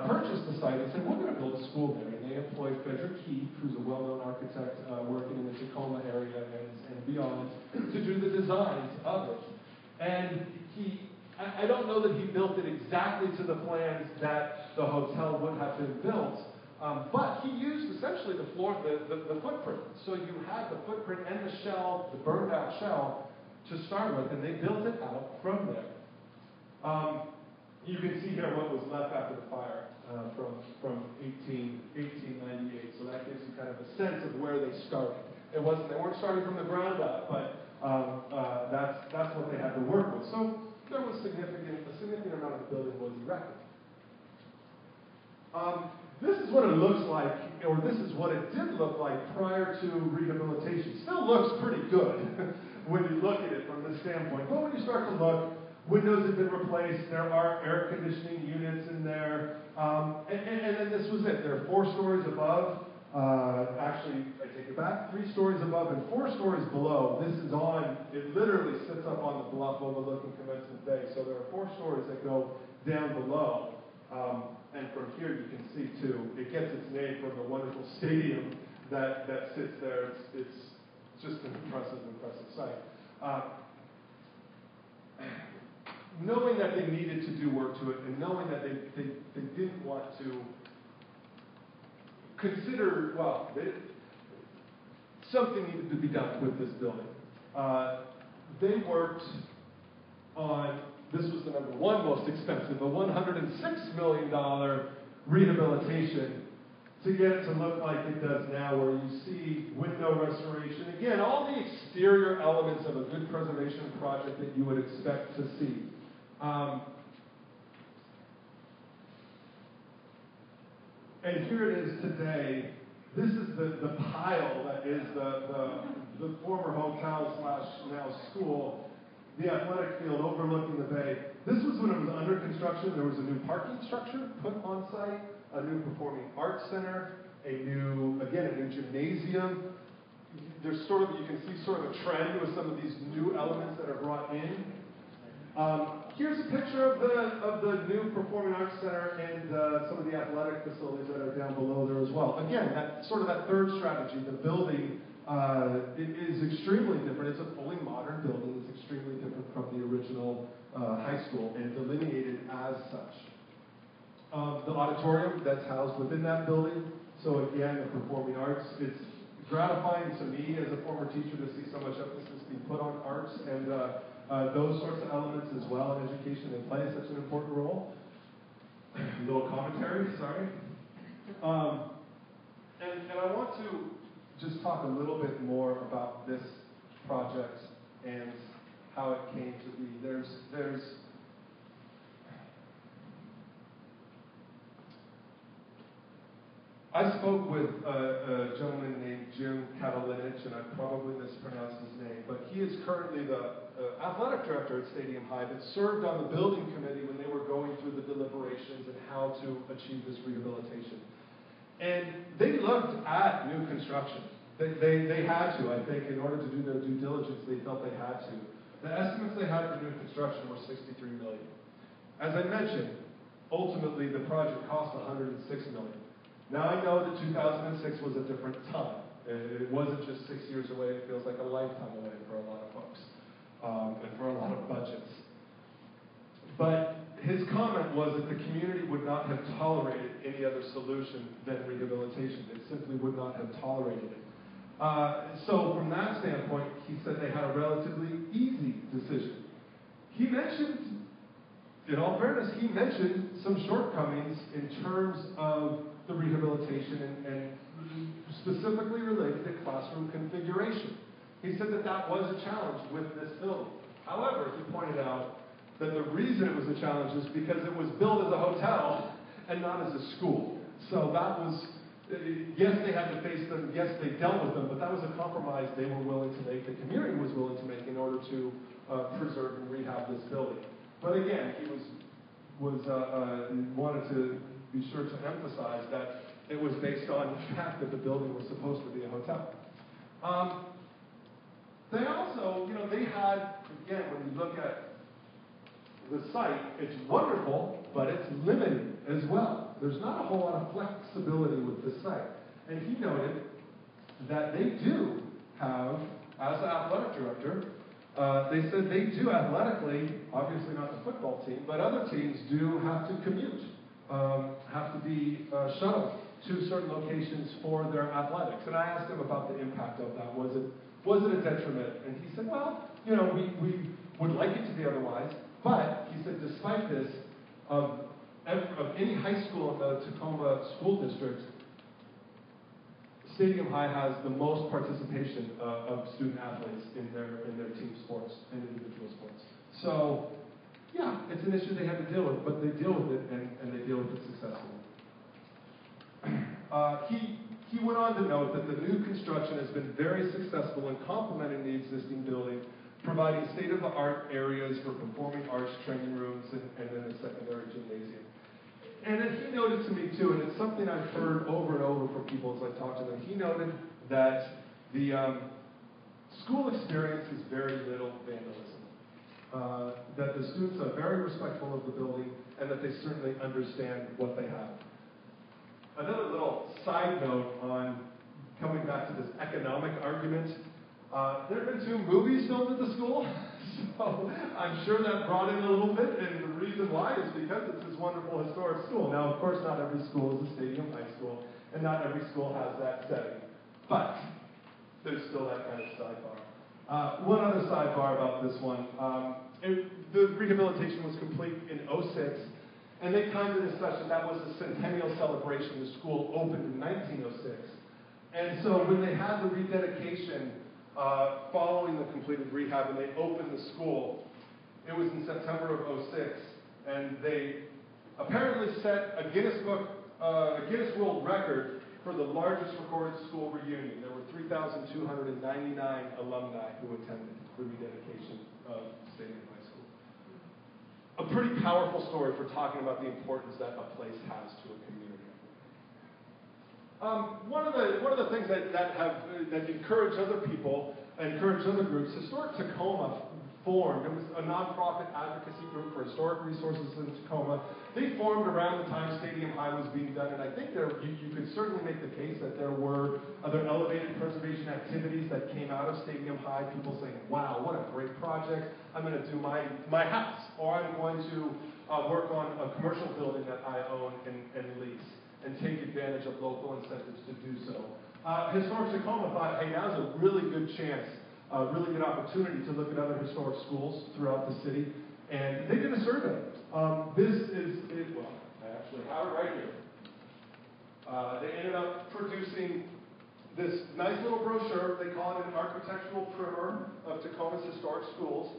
purchased the site and said, we're going to build a school there. And they employed Frederick Heath, who's a well-known architect working in the Tacoma area and beyond, to do the designs of it. And I don't know that he built it exactly to the plans that the hotel would have been built, but he used essentially the footprint. So you had the footprint and the shell, the burned out shell, to start with, and they built it out from there. You can see here what was left after the fire from 1898. So that gives you kind of a sense of where they started. They weren't starting from the ground up, but that's what they had to work with. So there was a significant amount of the building was erected. This is what it looks like, or this is what it did look like prior to rehabilitation. Still looks pretty good when you look at it from this standpoint. But when you start to look, windows have been replaced. There are air conditioning units in there. And then this was it. There are 4 stories above. Actually, I take it back. 3 stories above and 4 stories below. This is it literally sits up on the bluff overlooking Commencement Bay. So there are 4 stories that go down below. And from here you can see, too, it gets its name from the wonderful stadium that sits there. It's just an impressive sight. Knowing that they needed to do work to it, and knowing that they didn't want to consider, something needed to be done with this building. They worked on, this was the number 1 most expensive, a $106 million rehabilitation to get it to look like it does now, where you see window restoration. Again, all the exterior elements of a good preservation project that you would expect to see. And here it is today. This is the pile that is the former hotel / now school, the athletic field overlooking the bay. This was when it was under construction. There was a new parking structure put on site, a new performing arts center, a new gymnasium. There's you can see sort of a trend with some of these new elements that are brought in. Here's a picture of the new Performing Arts Center and some of the athletic facilities that are down below there as well. Again, that third strategy, the building is extremely different. It's a fully modern building. It's extremely different from the original high school and delineated as such. The auditorium that's housed within that building. So again, the performing arts. It's gratifying to me as a former teacher to see so much emphasis being put on arts and those sorts of elements as well in education. They play such an important role. A little commentary, sorry. And I want to just talk a little bit more about this project and how it came to be. I spoke with a gentleman named Jim Katalinich, and I probably mispronounced his name, but he is currently the athletic director at Stadium High that served on the building committee when they were going through the deliberations and how to achieve this rehabilitation. And they looked at new construction. They had to, I think, in order to do their due diligence, they felt they had to. The estimates they had for new construction were $63 million. As I mentioned, ultimately the project cost $106 million. Now I know that 2006 was a different time. It wasn't just 6 years away. It feels like a lifetime away for a lot of folks, and for a lot of budgets. But his comment was that the community would not have tolerated any other solution than rehabilitation. It simply would not have tolerated it. So from that standpoint, he said they had a relatively easy decision. He mentioned, in all fairness, he mentioned some shortcomings in terms of the rehabilitation and specifically related to classroom configuration. He said that that was a challenge with this building. However, he pointed out that the reason it was a challenge is because it was built as a hotel and not as a school. So that was, yes, they had to face them, yes, they dealt with them, but that was a compromise they were willing to make, the community was willing to make in order to preserve and rehab this building. But again, he wanted to be sure to emphasize that it was based on the fact that the building was supposed to be a hotel. They also, they had, again, when you look at the site, it's wonderful, but it's limited as well. There's not a whole lot of flexibility with the site. And he noted that they do have, as an athletic director, they said they do athletically, obviously not the football team, but other teams do have to commute, have to be shuttled to certain locations for their athletics. And I asked him about the impact of that. Was it a detriment? And he said, well, we would like it to be otherwise, but he said, despite this, of any high school in the Tacoma School District, Stadium High has the most participation of student athletes in their team sports and individual sports. So, yeah, it's an issue they have to deal with, but they deal with it, and they deal with it successfully. He went on to note that the new construction has been very successful in complementing the existing building, providing state-of-the-art areas for performing arts, training rooms, and then a secondary gymnasium. And then he noted to me too, and it's something I've heard over and over from people as I talk to them, he noted that the school experience is very little vandalism. That the students are very respectful of the building, and that they certainly understand what they have. Another little side note on coming back to this economic argument. There have been 2 movies filmed at the school, so I'm sure that brought in a little bit, and the reason why is because it's this wonderful historic school. Now, of course, not every school is a Stadium High School, and not every school has that setting, but there's still that kind of sidebar. One other sidebar about this one. The rehabilitation was complete in '06, and they timed it as such that was a centennial celebration. The school opened in 1906. And so when they had the rededication following the completed rehab and they opened the school, it was in September of '06, and they apparently set a Guinness World Record for the largest recorded school reunion. There were 3,299 alumni who attended the rededication of Stadium High School. A pretty powerful story for talking about the importance that a place has to a community. One of the things that encouraged other people, encouraged other groups, Historic Tacoma formed. It was a nonprofit advocacy group for historic resources in Tacoma. They formed around the time Stadium High was being done, and I think you could certainly make the case that there were other elevated preservation activities that came out of Stadium High. People saying, "Wow, what a great project! I'm going to do my house, or I'm going to work on a commercial building that I own and lease, and take advantage of local incentives to do so." Historic Tacoma thought, hey, now's a really good chance, a really good opportunity to look at other historic schools throughout the city, and they did a survey. This is, well, I actually have it right here. They ended up producing this nice little brochure. They call it an architectural primer of Tacoma's historic schools.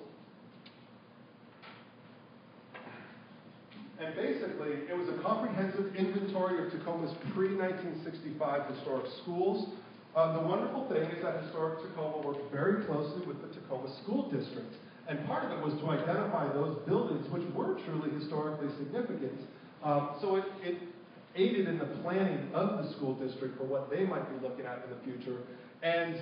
And basically, it was a comprehensive inventory of Tacoma's pre-1965 historic schools. The wonderful thing is that Historic Tacoma worked very closely with the Tacoma School District. And part of it was to identify those buildings which were truly historically significant. So it aided in the planning of the school district for what they might be looking at in the future. And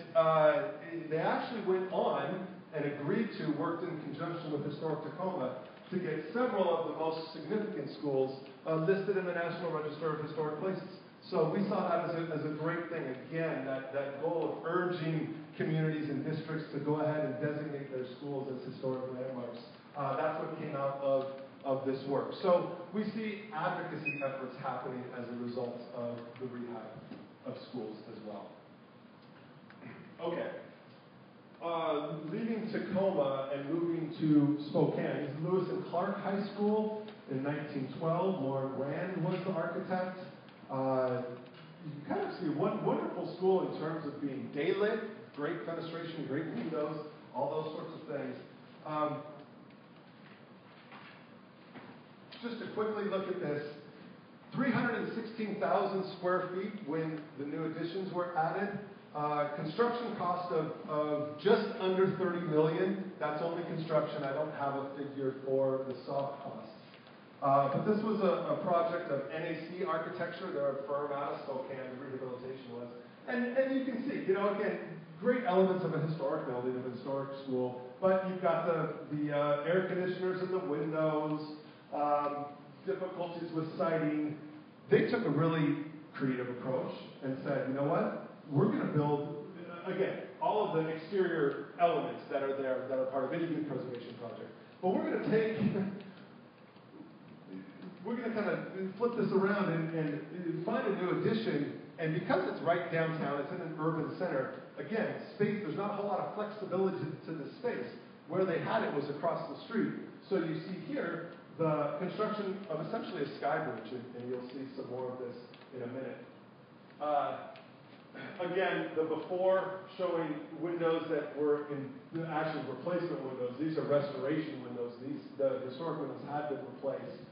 they actually went on and agreed to, worked in conjunction with Historic Tacoma, to get several of the most significant schools listed in the National Register of Historic Places. So we saw that as a great thing. Again, that goal of urging communities and districts to go ahead and designate their schools as historic landmarks. That's what came out of this work. So we see advocacy efforts happening as a result of the rehab of schools as well. Tacoma and moving to Spokane. He's Lewis and Clark High School in 1912. Lauren Rand was the architect. You can kind of see one wonderful school in terms of being day-lit, great fenestration, great windows, all those sorts of things. Just to quickly look at this, 316,000 square feet when the new additions were added. Construction cost of just under $30 million. That's only construction. I don't have a figure for the soft costs. But this was a project of NAC Architecture. They're a firm out of Spokane, the rehabilitation was. And you can see, you know, again, great elements of a historic building, of a historic school. But you've got the air conditioners in the windows, difficulties with sighting. They took a really creative approach and said, you know what? We're going to build, again, all of the exterior elements that are there that are part of any good preservation project. But we're going to kind of flip this around and find a new addition. And because it's right downtown, it's in an urban center, again, space, there's not a whole lot of flexibility to the space. Where they had it was across the street. So you see here the construction of essentially a sky bridge, and you'll see some more of this in a minute. Again, the before showing windows that were in actually replacement windows. These are restoration windows. The historic windows had been replaced,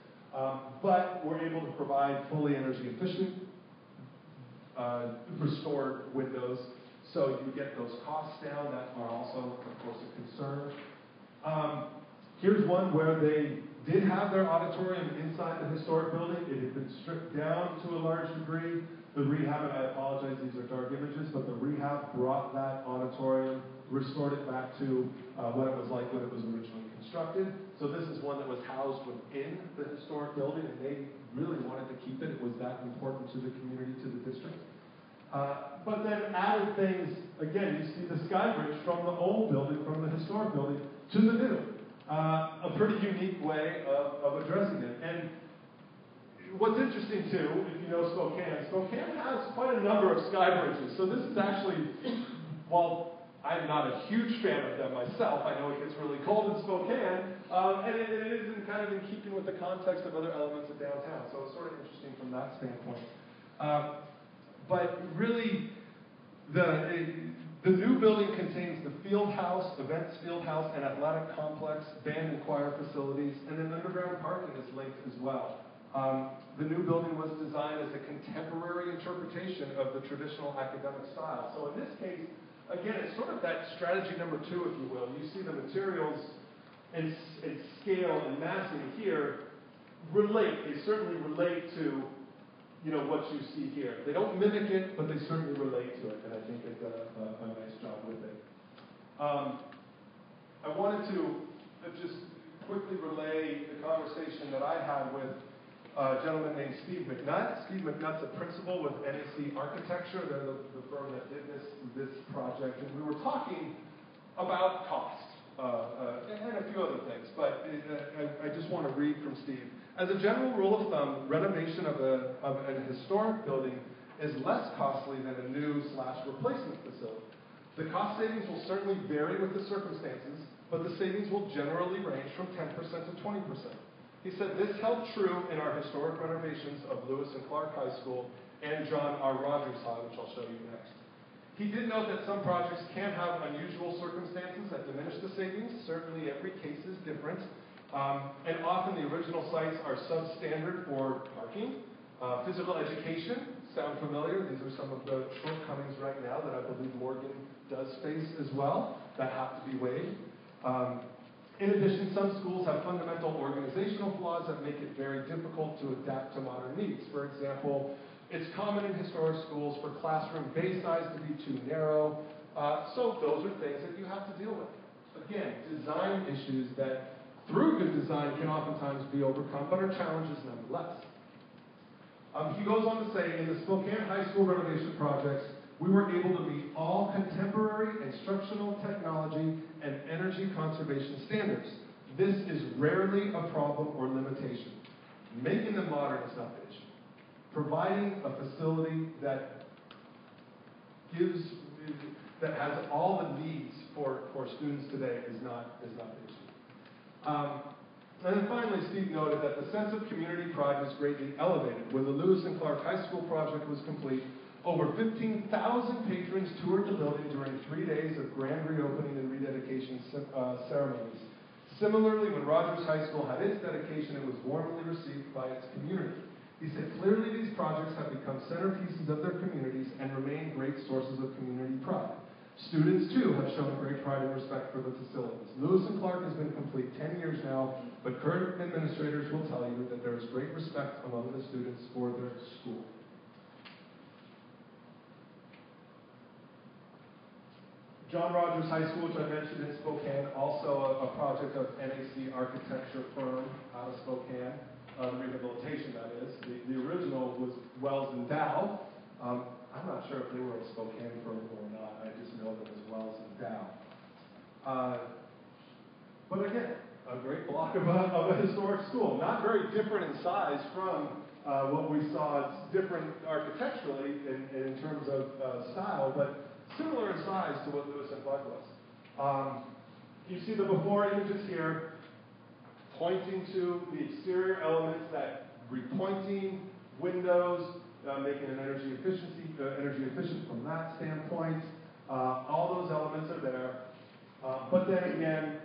but we're able to provide fully energy efficient restored windows, so you get those costs down. That are also, of course, a concern. Here's one where they did have their auditorium inside the historic building. It had been stripped down to a large degree. The rehab, and I apologize, these are dark images, but the rehab brought that auditorium, restored it back to what it was like when it was originally constructed. So this is one that was housed within the historic building, and they really wanted to keep it. It was that important to the community, to the district. But then added things, again, you see the sky bridge from the old building, from the historic building, to the new. A pretty unique way of addressing it. And what's interesting too, if you know Spokane has quite a number of sky bridges. So this is actually, while I'm not a huge fan of them myself, I know it gets really cold in Spokane, and it is kind of in keeping with the context of other elements of downtown. So it's sort of interesting from that standpoint. But really, the new building contains the field house, events field house, and athletic complex, band and choir facilities, and then underground parking is linked as well. The new building was designed as a contemporary interpretation of the traditional academic style. So in this case, again, it's sort of that strategy number 2, if you will. You see the materials and scale and massing here relate. They certainly relate to, you know, what you see here. They don't mimic it, but they certainly relate to it, and I think they've done a nice job with it. I wanted to just quickly relay the conversation that I had with a gentleman named Steve McNutt. Steve McNutt's a principal with NAC Architecture. They're the firm that did this project, and we were talking about cost and a few other things, but I just want to read from Steve. As a general rule of thumb, renovation of an historic building is less costly than a new/replacement facility. The cost savings will certainly vary with the circumstances, but the savings will generally range from 10% to 20%. He said this held true in our historic renovations of Lewis and Clark High School and John R. Rogers High, which I'll show you next. He did note that some projects can have unusual circumstances that diminish the savings. Certainly every case is different. And often the original sites are substandard for parking. Physical education, sound familiar? These are some of the shortcomings right now that I believe Morgan does face as well that have to be weighed. In addition, some schools have fundamental organizational flaws that make it very difficult to adapt to modern needs. For example, it's common in historic schools for classroom bay size to be too narrow. So those are things that you have to deal with. Again, design issues that through good design can oftentimes be overcome, but are challenges nonetheless. He goes on to say, in the Spokane High School renovation projects, we were able to meet all contemporary instructional technology and energy conservation standards. This is rarely a problem or limitation. Making them modern is not the issue. Providing a facility that gives that has all the needs for students today is not the issue. And then finally, Steve noted that the sense of community pride was greatly elevated. When the Lewis and Clark High School project was complete, over 15,000 patrons toured the building during 3 days of grand reopening and rededication ceremonies. Similarly, when Rogers High School had its dedication, it was warmly received by its community. He said, clearly these projects have become centerpieces of their communities and remain great sources of community pride. Students, too, have shown great pride and respect for the facilities. Lewis and Clark has been complete 10 years now, but current administrators will tell you that there is great respect among the students for their school. John Rogers High School, which I mentioned in Spokane, also a project of NAC architecture firm out of Spokane, the rehabilitation, that is. The original was Wells and Dow. I'm not sure if they were a Spokane firm or not. I just know them as Wells and Dow. But again, a great block of a historic school. Not very different in size from what we saw. It's different architecturally in terms of style, but similar in size to what Lewis and Clark was. You see the before images here, pointing to the exterior elements, that repointing windows, making it energy efficient from that standpoint. All those elements are there. But then again,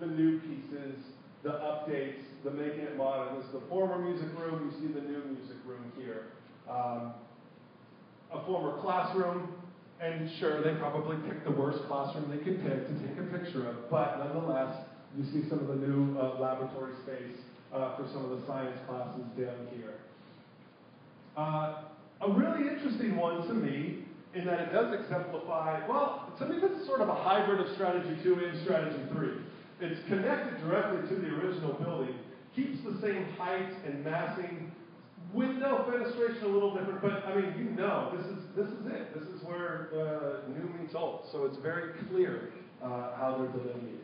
the new pieces, the updates, the making it modern. This is the former music room. You see the new music room here. A former classroom. And sure, they probably picked the worst classroom they could pick to take a picture of, but nonetheless, you see some of the new laboratory space for some of the science classes down here. A really interesting one to me, in that it does exemplify, well, to me this is sort of a hybrid of Strategy 2 and Strategy 3. It's connected directly to the original building, keeps the same height and massing, window fenestration a little different, but I mean, you know, this is it. This is where new meets old. So it's very clear how they're delineated.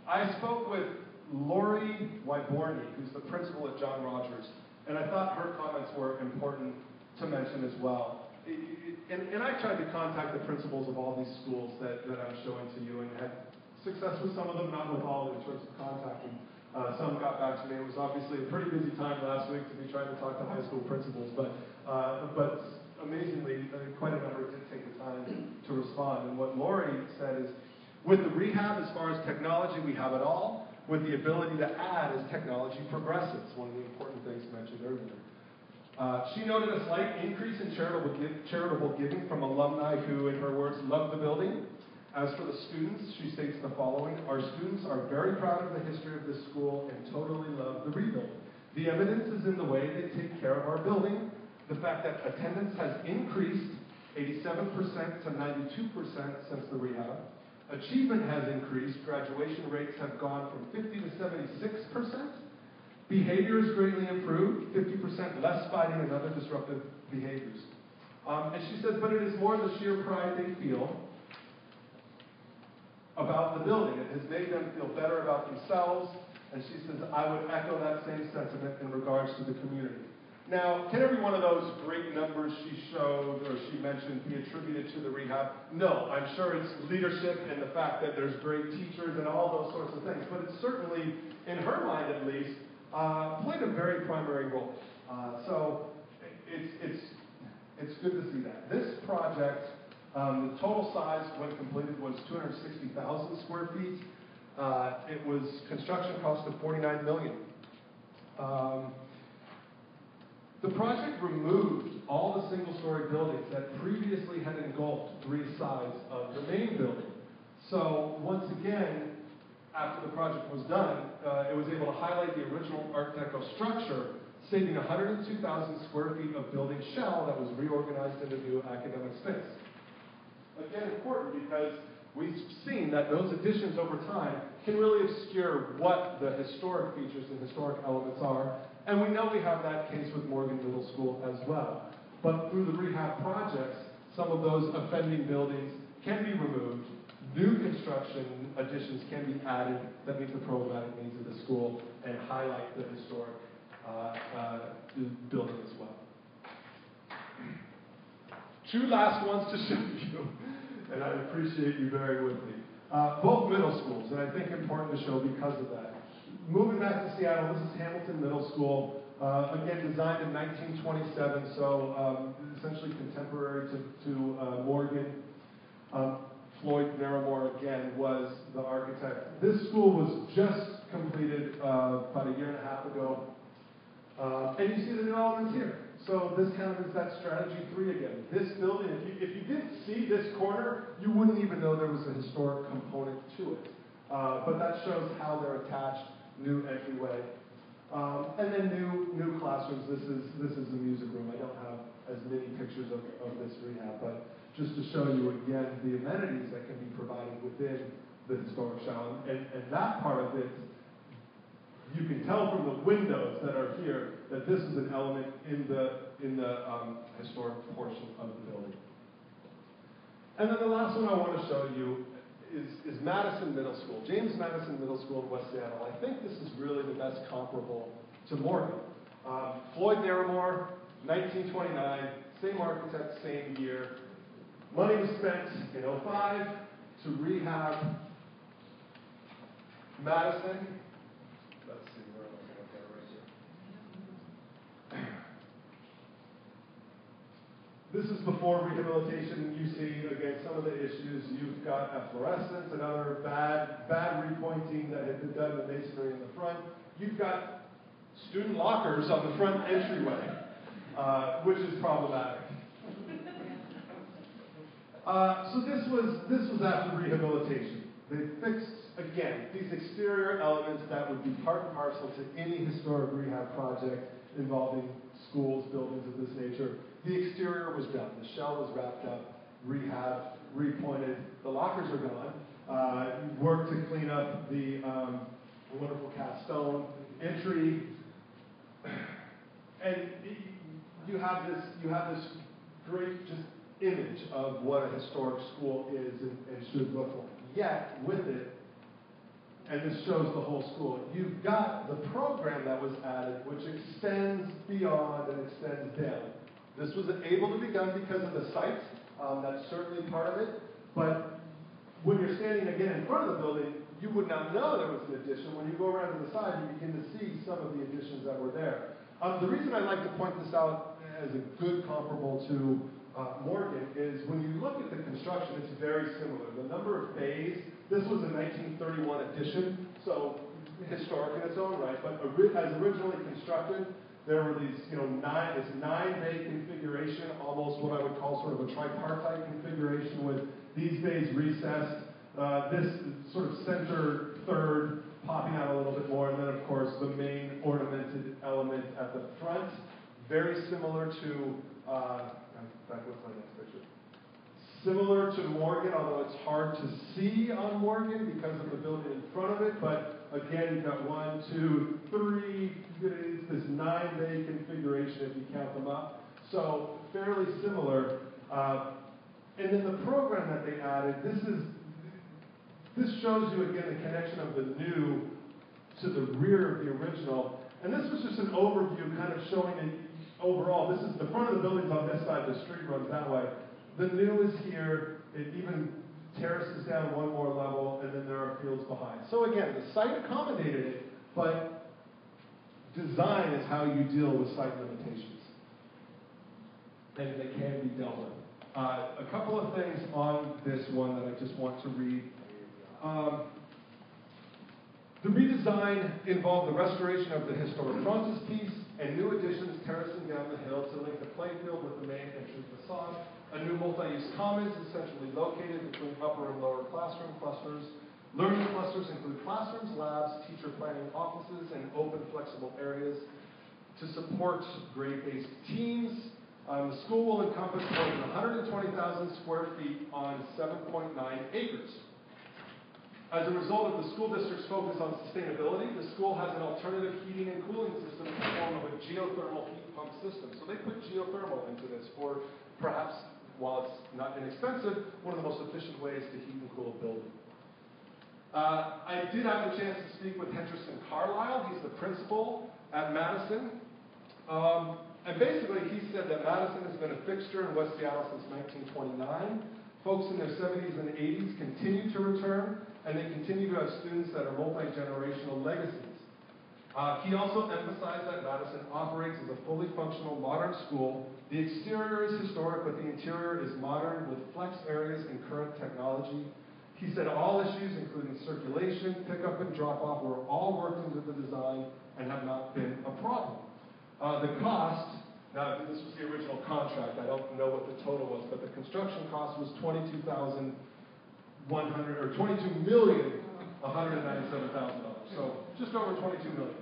I spoke with Lori Wyborny, who's the principal at John Rogers, and I thought her comments were important to mention as well. And I tried to contact the principals of all these schools that I'm showing to you, and had success with some of them, not with all in terms of contacting. Some got back to me. It was obviously a pretty busy time last week to be trying to talk to high school principals, but amazingly, quite a number did take the time to respond. And what Lori said is, with the rehab, as far as technology, we have it all. With the ability to add as technology progresses, one of the important things mentioned earlier. She noted a slight increase in charitable giving from alumni who, in her words, love the building. As for the students, she states the following: our students are very proud of the history of this school and totally love the rebuild. The evidence is in the way they take care of our building, the fact that attendance has increased 87% to 92% since the rehab. Achievement has increased. Graduation rates have gone from 50 to 76%. Behavior is greatly improved, 50% less fighting and other disruptive behaviors. And she says, but it is more the sheer pride they feel about the building. It has made them feel better about themselves. And she says, I would echo that same sentiment in regards to the community. Now, can every one of those great numbers she showed or she mentioned be attributed to the rehab? No, I'm sure it's leadership and the fact that there's great teachers and all those sorts of things. But it certainly, in her mind at least, played a very primary role. So it's good to see that. This project, the total size when completed was 260,000 square feet. It was construction cost of $49 million. The project removed all the single-story buildings that previously had engulfed 3 sides of the main building. So once again, after the project was done, it was able to highlight the original Art Deco structure, saving 102,000 square feet of building shell that was reorganized into new academic space. Again, important because we've seen that those additions over time can really obscure what the historic features and historic elements are. And we know we have that case with Morgan Middle School as well. But through the rehab projects, some of those offending buildings can be removed. New construction additions can be added that meet the programmatic needs of the school and highlight the historic building as well. Two last ones to show you, and I appreciate you bearing with me. Both middle schools, and I think important to show because of that. Moving back to Seattle, this is Hamilton Middle School. Again, designed in 1927, so essentially contemporary to Morgan. Floyd Naramore, again, was the architect. This school was just completed about a year and a half ago. And you see the new elements here. So this kind of is that strategy 3 again. This building, if you didn't see this corner, you wouldn't even know there was a historic component to it. But that shows how they're attached, new entryway. And then new classrooms. This is the music room. I don't have as many pictures of this rehab, but just to show you again the amenities that can be provided within the historic shell. And that part of it, you can tell from the windows that are here that this is an element in the historic portion of the building. And then the last one I want to show you is Madison Middle School, James Madison Middle School in West Seattle. I think this is really the best comparable to Morgan. Floyd Naramore, 1929, same architect, same year. Money was spent in 2005 to rehab Madison. Let's see, where am I going to go right here? This is before rehabilitation. You see, again, some of the issues. You've got efflorescence and other bad repointing that had been done in the masonry in the front. You've got student lockers on the front entryway, which is problematic. So this was after rehabilitation. They fixed, again, these exterior elements that would be part and parcel to any historic rehab project involving schools, buildings of this nature. The exterior was done. The shell was wrapped up, rehabbed, repointed. The lockers are gone. Worked to clean up the wonderful cast stone entry. And you have this great just image of what a historic school is and should look like. Yet, with it, and this shows the whole school, you've got the program that was added, which extends beyond and extends down. This was able to be done because of the site. That's certainly part of it. But when you're standing again in front of the building, you would not know there was an addition. When you go around to the side, you begin to see some of the additions that were there. The reason I like to point this out as a good comparable to Morgan is when you look at the construction, it's very similar. The number of bays, this was a 1931 addition, so historic in its own right, but as originally constructed, there were these, this 9-bay configuration, almost what I would call sort of a tripartite configuration with these bays recessed, this sort of center third popping out a little bit more, and then of course the main ornamented element at the front, very similar to, back with my next picture. Similar to Morgan, although it's hard to see on Morgan because of the building in front of it, but again, you've got 1, 2, 3, it's this 9-bay configuration if you count them up. So fairly similar. And then the program that they added, this shows you again the connection of the new to the rear of the original. And this was just an overview kind of showing it overall. This is the front of the building's on this side, the street runs that way. The new is here. It even terraces down one more level, and then there are fields behind. So again, the site accommodated it, but design is how you deal with site limitations. And they can be dealt with. A couple of things on this one that I just want to read. The redesign involved the restoration of the historic frontispiece and new additions terracing down the hill to link the playing field with the main entrance facade. A new multi-use commons is centrally located between upper and lower classroom clusters. Learning clusters include classrooms, labs, teacher planning offices, and open flexible areas to support grade-based teams. The school will encompass more than 120,000 square feet on 7.9 acres. As a result of the school district's focus on sustainability, the school has an alternative heating and cooling system in the form of a geothermal heat pump system. So they put geothermal into this for perhaps, while it's not inexpensive, one of the most efficient ways to heat and cool a building. I did have the chance to speak with Henderson Carlisle. He's the principal at Madison. And basically, he said that Madison has been a fixture in West Seattle since 1929. Folks in their 70s and 80s continue to return, and they continue to have students that are multi-generational legacies. He also emphasized that Madison operates as a fully functional modern school. The exterior is historic, but the interior is modern with flex areas and current technology. He said all issues, including circulation, pickup, and drop-off, were all worked into the design and have not been a problem. The cost, now this was the original contract, I don't know what the total was, but the construction cost was $22,100 or $22,197,000. So just over $22 million.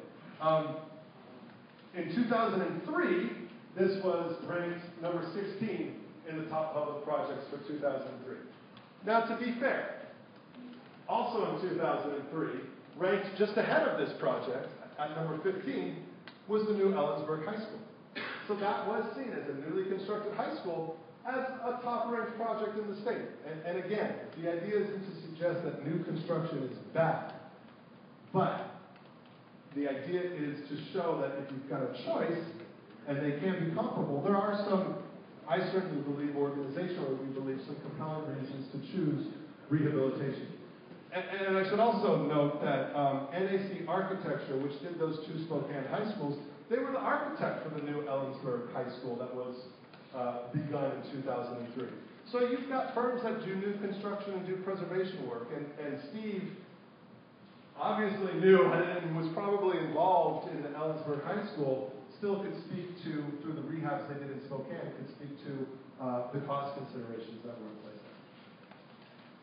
In 2003, this was ranked number 16 in the top public projects for 2003. Now, to be fair, also in 2003, ranked just ahead of this project at number 15 was the new Ellensburg High School. So that was seen as a newly constructed high school as a top-ranked project in the state. And again, the idea isn't to suggest that new construction is bad, but the idea is to show that if you've got a choice, and they can be comparable, there are some, I certainly believe, organizationally, we believe some compelling reasons to choose rehabilitation. And I should also note that NAC Architecture, which did those two Spokane high schools, they were the architect for the new Ellensburg High School that was begun in 2003. So you've got firms that do new construction and do preservation work, and Steve obviously knew and was probably involved in the Ellensburg High School, still could speak to, through the rehabs they did in Spokane, could speak to the cost considerations that were in place.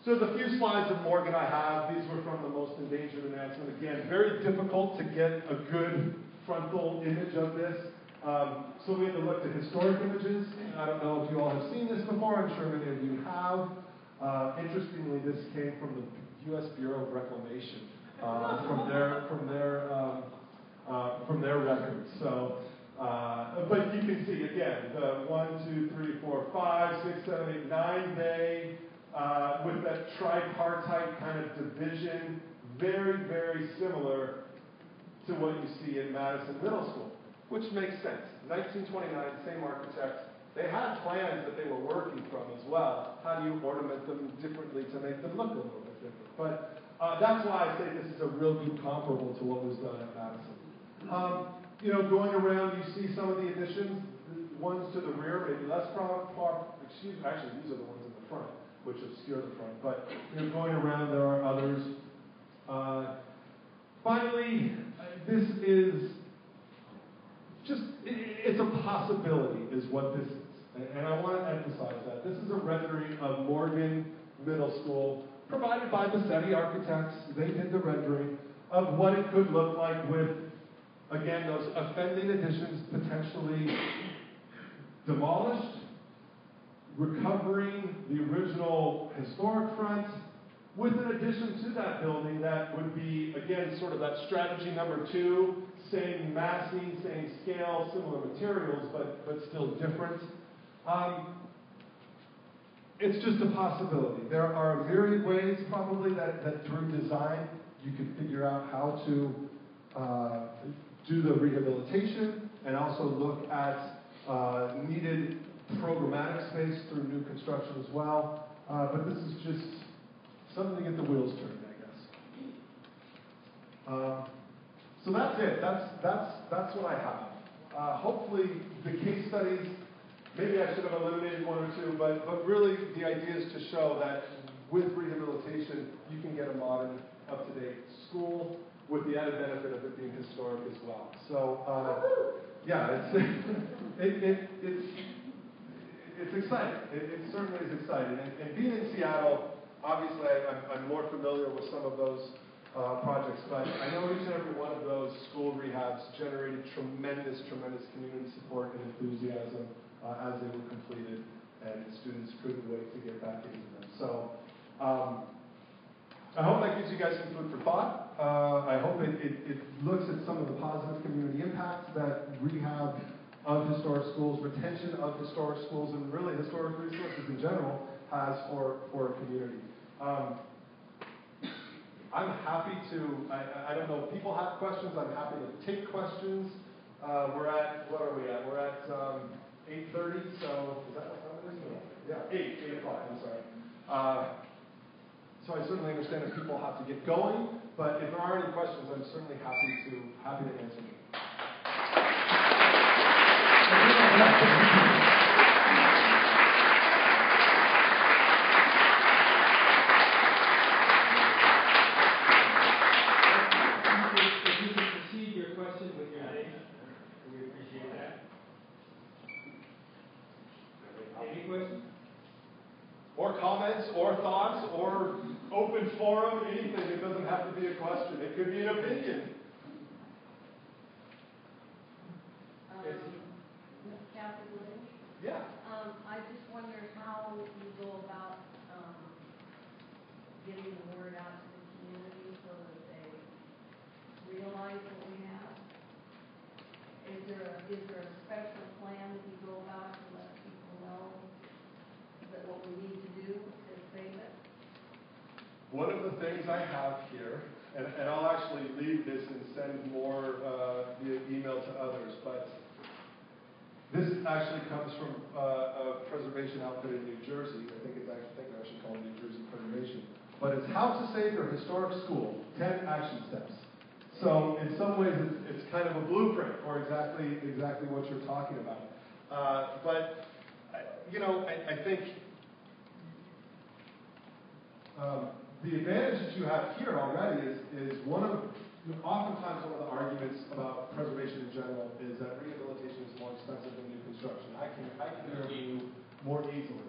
So the few slides of Morgan I have, these were from the most endangered announcement. Again, very difficult to get a good frontal image of this. So we had to look at historic images. I don't know if you all have seen this before. I'm sure many of you have. Interestingly, this came from the U.S. Bureau of Reclamation, from their records. So, but you can see again the 1, 2, 3, 4, 5, 6, 7, 8, 9 bay with that tripartite kind of division, very, very similar to what you see in Madison Middle School, which makes sense. 1929, same architect. They had plans that they were working from as well. How do you ornament them differently to make them look a little bit different? But that's why I say this is a real good comparable to what was done at Madison. You know, going around, you see some of the additions. The ones to the rear, maybe less excuse me, actually, these are the ones in the front, which obscure the front. But you know, going around, there are others. Finally, this is just, it's a possibility is what this is. And I want to emphasize that. This is a rendering of Morgan Middle School provided by Bassetti Architects. They did the rendering of what it could look like with, again, those offending additions potentially demolished, recovering the original historic front, with an addition to that building that would be, again, sort of that strategy number 2, same massing, same scale, similar materials, but still different. It's just a possibility. There are myriad ways, probably, that through design you can figure out how to do the rehabilitation and also look at needed programmatic space through new construction as well. But this is just something to get the wheels turned, I guess. So that's it. That's what I have. Hopefully, the case studies. Maybe I should have eliminated 1 or 2, but really the idea is to show that with rehabilitation, you can get a modern, up-to-date school with the added benefit of it being historic as well. So, yeah, it's exciting. It certainly is exciting. And being in Seattle, obviously I'm more familiar with some of those projects, but I know each and every one of those school rehabs generated tremendous community support and enthusiasm as they were completed, and students couldn't wait to get back into them. So I hope that gives you guys some food for thought. I hope it looks at some of the positive community impacts that rehab of historic schools, retention of historic schools, and really historic resources in general has for a community. I'm happy to, I don't know if people have questions, I'm happy to take questions. We're at, what are we at? We're at 8:30, so is that what time it is? Yeah, 8 o'clock, I'm sorry. So I certainly understand that people have to get going, but if there are any questions, I'm certainly happy to answer them. If you could proceed your question with your name, we appreciate that. Any questions? Or comments, or thoughts, or open forum, anything. It doesn't have to be a question. It could be an opinion. Kathy Lynch. Yeah. I just wonder how you go about getting the word out to the community so that they realize what we have. Is there a special plan that you go about to let people know that what we need to do is save it? One of the things I have here, and I'll actually leave this and send more via email to others, but this actually comes from a preservation outfit in New Jersey. I think they're actually called New Jersey Preservation. But it's How to Save Your Historic School, 10 Action Steps. So in some ways, it's kind of a blueprint for exactly what you're talking about. But I think the advantage that you have here already is oftentimes one of the arguments about preservation in general is that rehabilitation is more expensive than new construction. I can hear you more easily.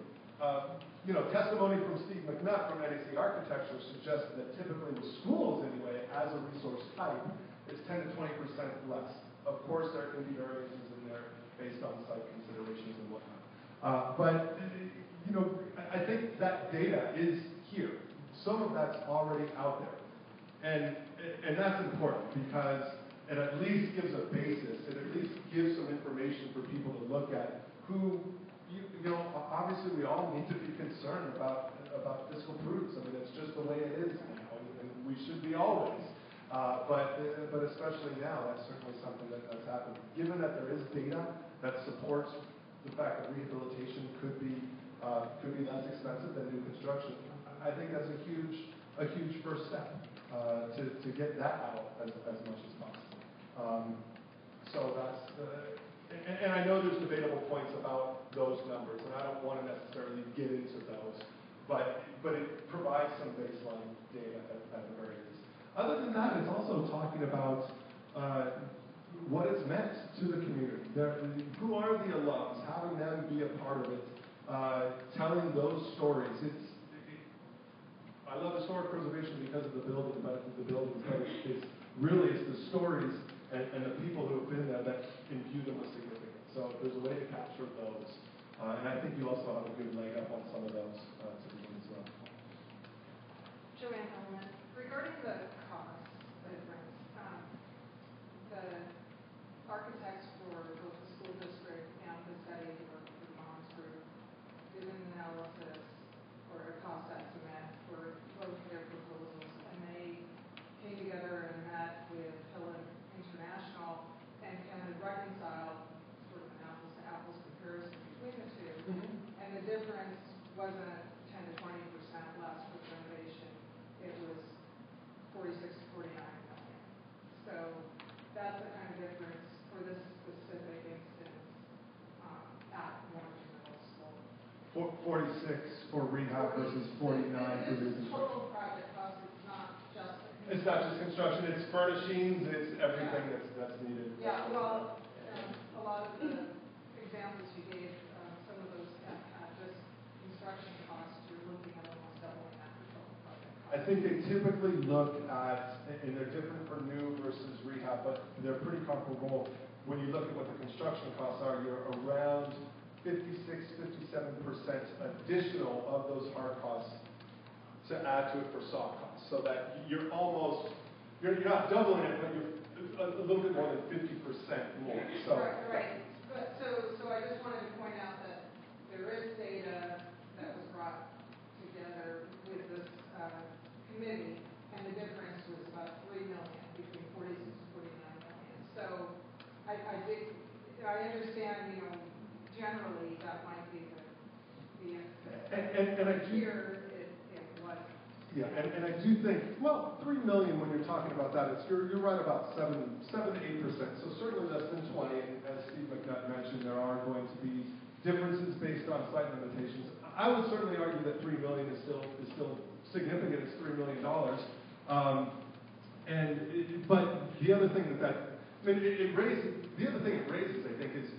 Testimony from Steve McNutt from NAC Architecture suggests that typically with schools anyway, as a resource type, it's 10 to 20% less. Of course, there can be variances in there based on site considerations and whatnot. I think that data is here. Some of that's already out there. And that's important because it at least gives a basis. It at least gives some information for people to look at who, obviously we all need to be concerned about fiscal prudence. I mean, it's just the way it is now, and we should be always. But especially now, that's certainly something that's happened. Given that there is data that supports the fact that rehabilitation could be less expensive than new construction, I think that's a huge first step to get that out as much as possible. So that's and I know there's debatable points about those numbers, and I don't want to necessarily get into those, but it provides some baseline data at the very least. Other than that, it's also talking about what it's meant to the community. Who are the alums? Having them be a part of it, telling those stories. I love historic preservation because of the buildings, but it's the stories and the people who have been there that imbue them with significance. So there's a way to capture those. And I think you also have a good leg up on some of those to begin as well. Joanne Hellman, regarding the cost difference, the architects for both the school district and the study work for Mom's group did an analysis or a cost estimate for both their proposals, and they came together and met with Helen International and reconciled sort of an apples to apples comparison between the two. Mm-hmm. And the difference wasn't 10 to 20% less with renovation. It was 46 to 49 million. So that's the kind of difference for this specific instance at Warren Middle School. 46 for rehab versus 49 for this new construction. Total project cost is not just it's not just construction, it's furnishings, it's everything that's needed. Yeah, well, a lot of the examples you gave, some of those at just construction costs, you're looking at almost doubling that for total project cost. I think they typically look at, and they're different for new versus rehab, but they're pretty comparable. When you look at what the construction costs are, you're around 56, 57% additional of those hard costs to add to it for soft costs. So that you're not doubling it, but you're a little bit more than 50% more. So. Right. But so I just wanted to point out that there is data that was brought together with this committee, and the difference was about $3 million between 46 and 49 million. So I And I do. Here, it was. Yeah, and I do think, well, 3 million when you're talking about that, you're right about 7 to 8%. So certainly less than 20. And as Steve McNutt mentioned, there are going to be differences based on site limitations. I would certainly argue that 3 million is still significant. It's $3 million. But the other thing it raises, I think, is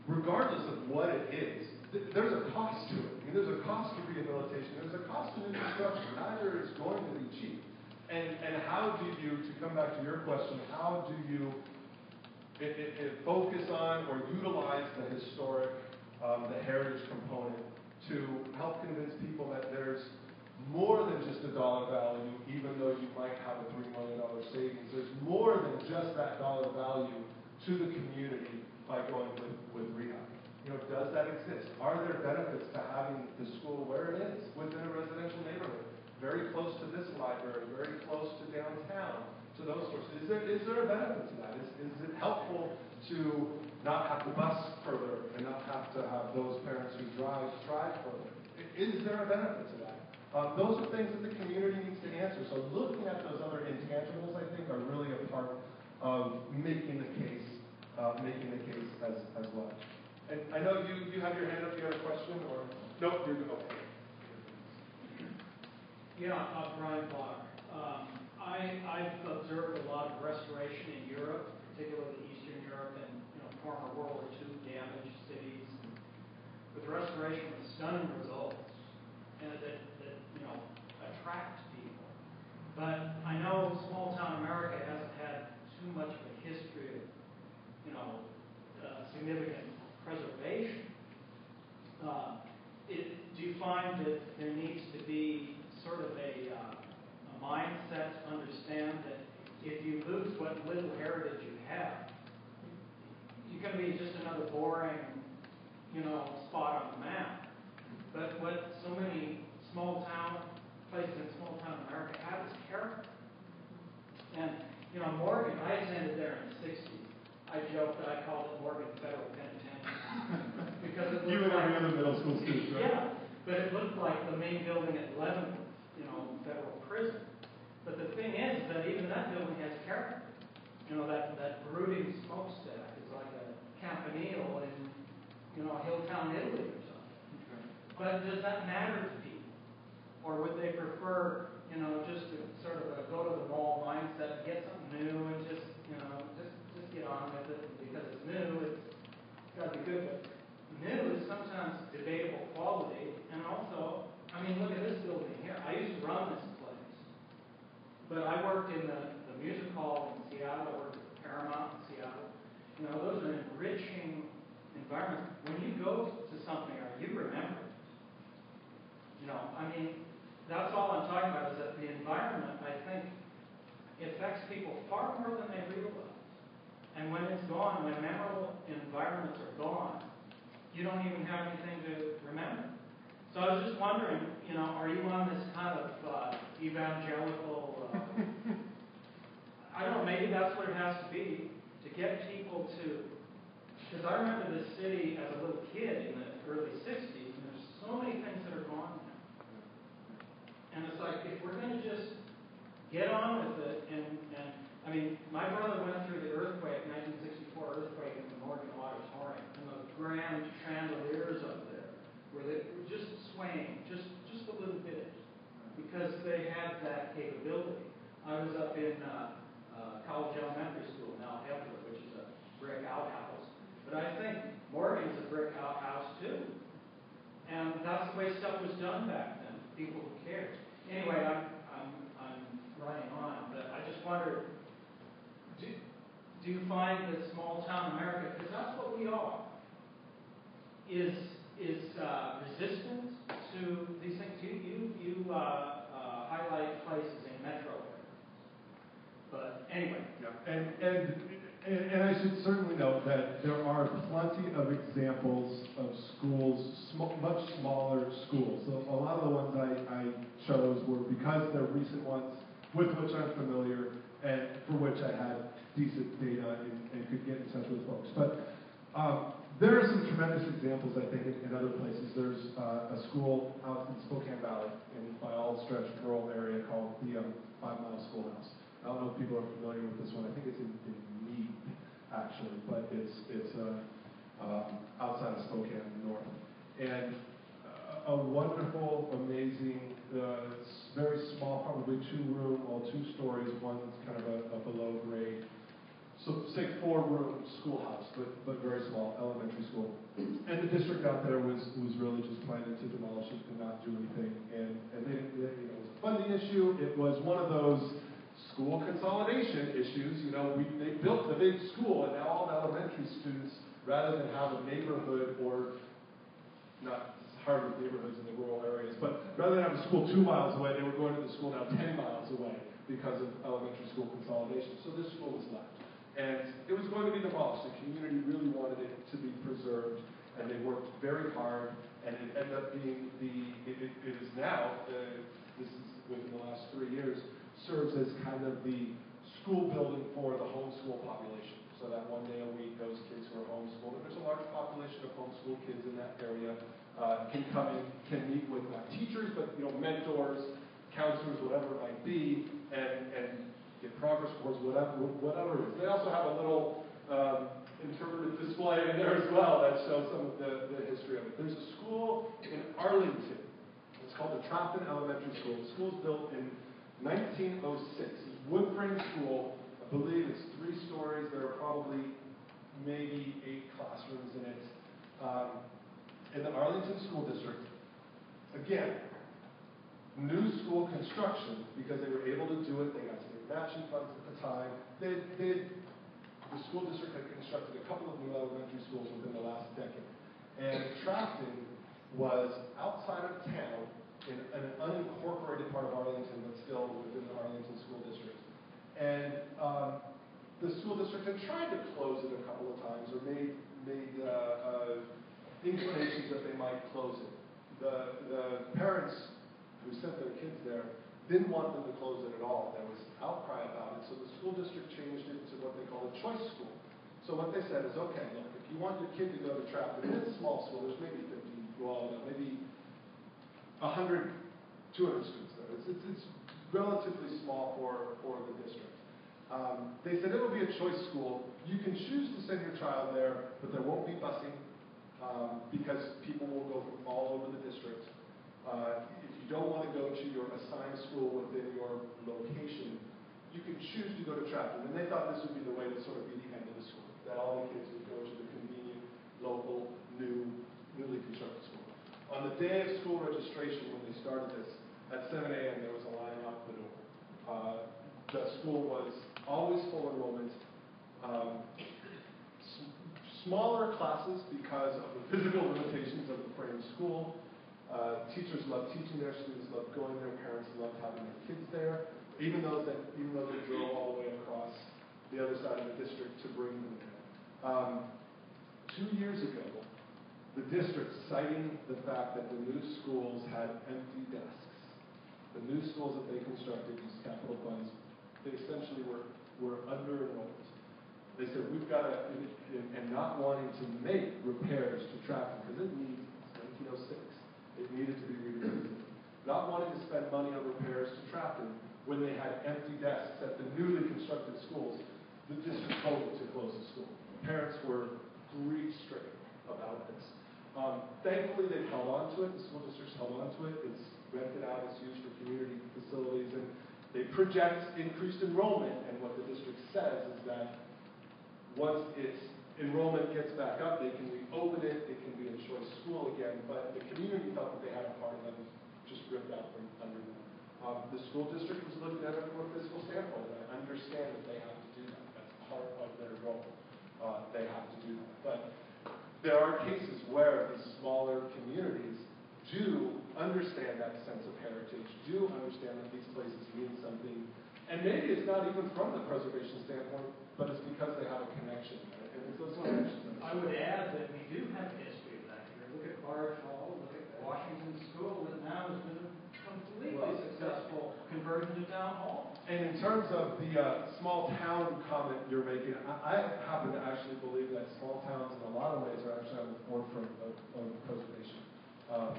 regardless of what it is, there's a cost to it. I mean, there's a cost to rehabilitation. There's a cost to infrastructure. Neither is going to be cheap. And how do you, to come back to your question, how do you focus on or utilize the historic, the heritage component to help convince people that there's more than just a dollar value, even though you might have a $3 million savings. There's more than just that dollar value to the community by going with rehab. Does that exist? Are there benefits to having the school where it is, within a residential neighborhood, very close to this library, very close to downtown, to those sorts? Is there a benefit to that? Is it helpful to not have to bus further and not have to have those parents who drive further? Is there a benefit to that? Those are things that the community needs to answer. So looking at those other intangibles, I think, are really a part of making the case as well. And I know you have your hand up. You have a question, or no? You're good. Okay. Yeah, Brian Block. I've observed a lot of restoration in Europe, particularly Eastern Europe and former World War II damaged cities, with restoration with stunning results, and that attract people. But I know small town America hasn't had too much of a history of significant preservation. Do you find that there needs to be sort of a mindset to understand that if you lose what little heritage you have, you're going to be just another boring, spot on the map. But what so many small town places in small town America have is character. And Morgan, I attended there in the '60s. I joked that I called it Morgan Federal Penitentiary because it looked you and like every other middle school student, right? Yeah, but it looked like the main building at Leavenworth, federal prison. But the thing is that even that building has character. That brooding smokestack is like a campanile in, Hilltown, Italy or something. But does that matter to people? Or would they prefer, just to sort of go to the mall mindset, get something new and just get on with it because it's new, it's got to be good. But new is sometimes debatable quality, and also, look at this building here. I used to run this place, but I worked in the music hall in Seattle. I worked at Paramount in Seattle. Those are enriching environments. When you go to something, you remember it. That's all I'm talking about is that the environment, I think, affects people far more than they realize. And when it's gone, when memorable environments are gone, you don't even have anything to remember. So I was just wondering, are you on this kind of evangelical, I don't know, maybe that's what it has to be, to get people to, because I remember this city as a little kid in the early '60s, and there's so many things that are gone now. And it's like, if we're going to just get on with it, my brother went through the earthquake, 1964 earthquake in the Morgan Auditorium, and those grand chandeliers up there, where they were just swaying, just a little bit, because they had that capability. I was up in College Elementary School, now Hepler, which is a brick outhouse. But I think Morgan's a brick outhouse too. And that's the way stuff was done back then, people who cared. Anyway, I'm running on, but I just wondered, do you find that small town America, because that's what we are, is resistant to these things? You highlight places in metro areas. But anyway. Yeah. And I should certainly note that there are plenty of examples of schools, much smaller schools. So a lot of the ones I chose were because they're recent ones with which I'm familiar and for which I had decent data and could get in touch with folks. But There are some tremendous examples, I think, in other places. There's a school out in Spokane Valley, by all stretch rural area called the 5 Mile Schoolhouse. I don't know if people are familiar with this one. I think it's in Meade, actually, but it's outside of Spokane, north. And a wonderful, amazing, very small, probably 2 stories. One's kind of a below grade. So say 4-room schoolhouse, but very small, elementary school. And the district out there was really just planning to demolish it and not do anything. And they, it was a funding issue. It was one of those school consolidation issues. They built the big school, and now all the elementary students, rather than have a neighborhood or not hard with neighborhoods in the rural areas, but rather than have a school 2 miles away, they were going to the school now 10 miles away because of elementary school consolidation. So this school was left. And it was going to be demolished. The community really wanted it to be preserved, and they worked very hard, and it ended up being it is now, this is within the last 3 years, serves as kind of the school building for the homeschool population. So that 1 day a week, those kids who are homeschooled, and there's a large population of homeschool kids in that area, can come in, can meet with not teachers, but mentors, counselors, whatever it might be, and get progress reports, whatever it is. They also have a little interpretive display in there as well that shows some of the history of it. There's a school in Arlington. It's called the Trafton Elementary School. The school's built in 1906. It's a wood frame school. I believe it's 3 stories. There are probably maybe 8 classrooms in it. In the Arlington School District, again, new school construction, because they were able to do it. They got state matching funds at the time. The school district had constructed a couple of new elementary schools within the last decade. And Trafton was outside of town in an unincorporated part of Arlington, but still within the Arlington School District. And the school district had tried to close it a couple of times, or made inclinations that they might close it. The parents who sent their kids there didn't want them to close it at all. There was outcry about it, so the school district changed it to what they call a choice school. So what they said is, okay, look, if you want your kid to go to Trafton, and it's a small school, there's maybe 100, 200 students there. It's relatively small for the district. They said it will be a choice school. You can choose to send your child there, but there won't be busing because people will go from all over the district. If you don't want to go to your assigned school within your location, you can choose to go to Trafton. And they thought this would be the way to sort of be the end of the school, that all the kids would go to the convenient, local, newly constructed school. On the day of school registration, when they started this, at 7 a.m. there was a line out the door. The school was always full enrollment. Smaller classes because of the physical limitations of the frame school. Teachers loved teaching there, students loved going there, parents loved having their kids there, even though they drove all the way across the other side of the district to bring them there. 2 years ago, the district, citing the fact that the new schools had empty desks, the new schools that they constructed, these capital funds, they essentially were under-enrolled. They said, we've got to, and not wanting to make repairs to Trafton, because it needs, it's 1906, it needed to be revisited. Not wanting to spend money on repairs to Trafton when they had empty desks at the newly constructed schools, the district told them to close the school. Parents were grief-stricken about this. Thankfully, they've held on to it. The school district's held on to it. It's rented out. It's used for community facilities. And they project increased enrollment. And what the district says is that once its enrollment gets back up, they can reopen it. It can be a choice school again. But the community felt that they had a part of them just ripped out from under them. The school district was looking at it from a fiscal standpoint. And I understand that they have to do that. That's part of their role. They have to do that. But there are cases where these smaller communities do understand that sense of heritage, do understand that these places mean something. And maybe it's not even from the preservation standpoint, but it's because they have a connection. Right? And it's those connections. I would add that we do have a history of that here. Look at Barge Hall, look at Washington School, that now has been a completely successful conversion to town hall. And in terms of the small town comment you're making, I happen to actually believe that small towns in a lot of ways are actually on the forefront of preservation.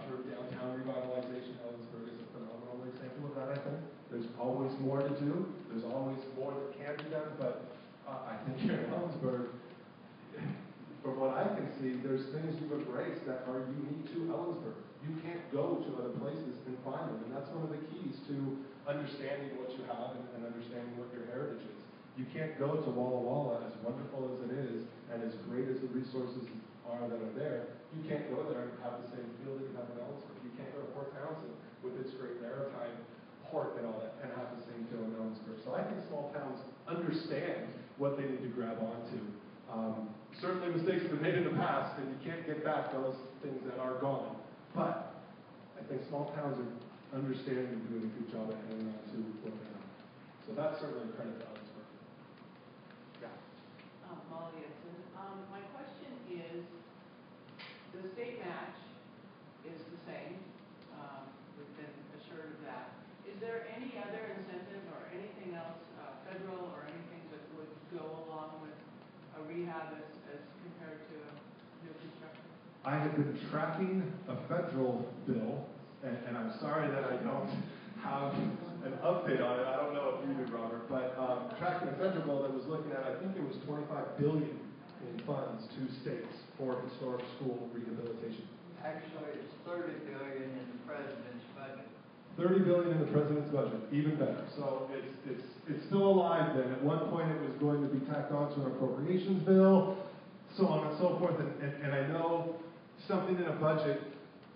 Through downtown revitalization, Ellensburg is a phenomenal example of that, I think. There's always more to do. There's always more that can be done, but I think here in Ellensburg, from what I can see, there's things you've embraced that are unique to Ellensburg. You can't go to other places and find them, and that's one of the keys to understanding what you have and understanding what your heritage is. You can't go to Walla Walla, as wonderful as it is, and as great as the resources are that are there. You can't go there and have the same feel that you have in Ellensburg. You can't go to Port Townsend with its great maritime port and all that and have the same feel in Ellensburg. So I think small towns understand what they need to grab onto. Certainly mistakes have been made in the past, and you can't get back those things that are gone. But I think small towns are understanding and doing a good job at hanging on to what they have. So that's certainly a credit to Ellensburg. Yeah. Molly Edson. My question is, the state match is the same. We've been assured of that. Is there any other incentive or anything else, federal or anything that would go along with a rehab as compared to new construction? I have been tracking a federal bill, and I'm sorry that I don't have an update on it. I don't know if you do, Robert, but tracking a federal bill that was looking at, I think it was $25 billion in funds to states for historic school rehabilitation. Actually, it's $30 billion in the president's budget. $30 billion in the president's budget, even better. So it's still alive then. At one point it was going to be tacked onto an appropriations bill, so on and so forth. And I know something in a budget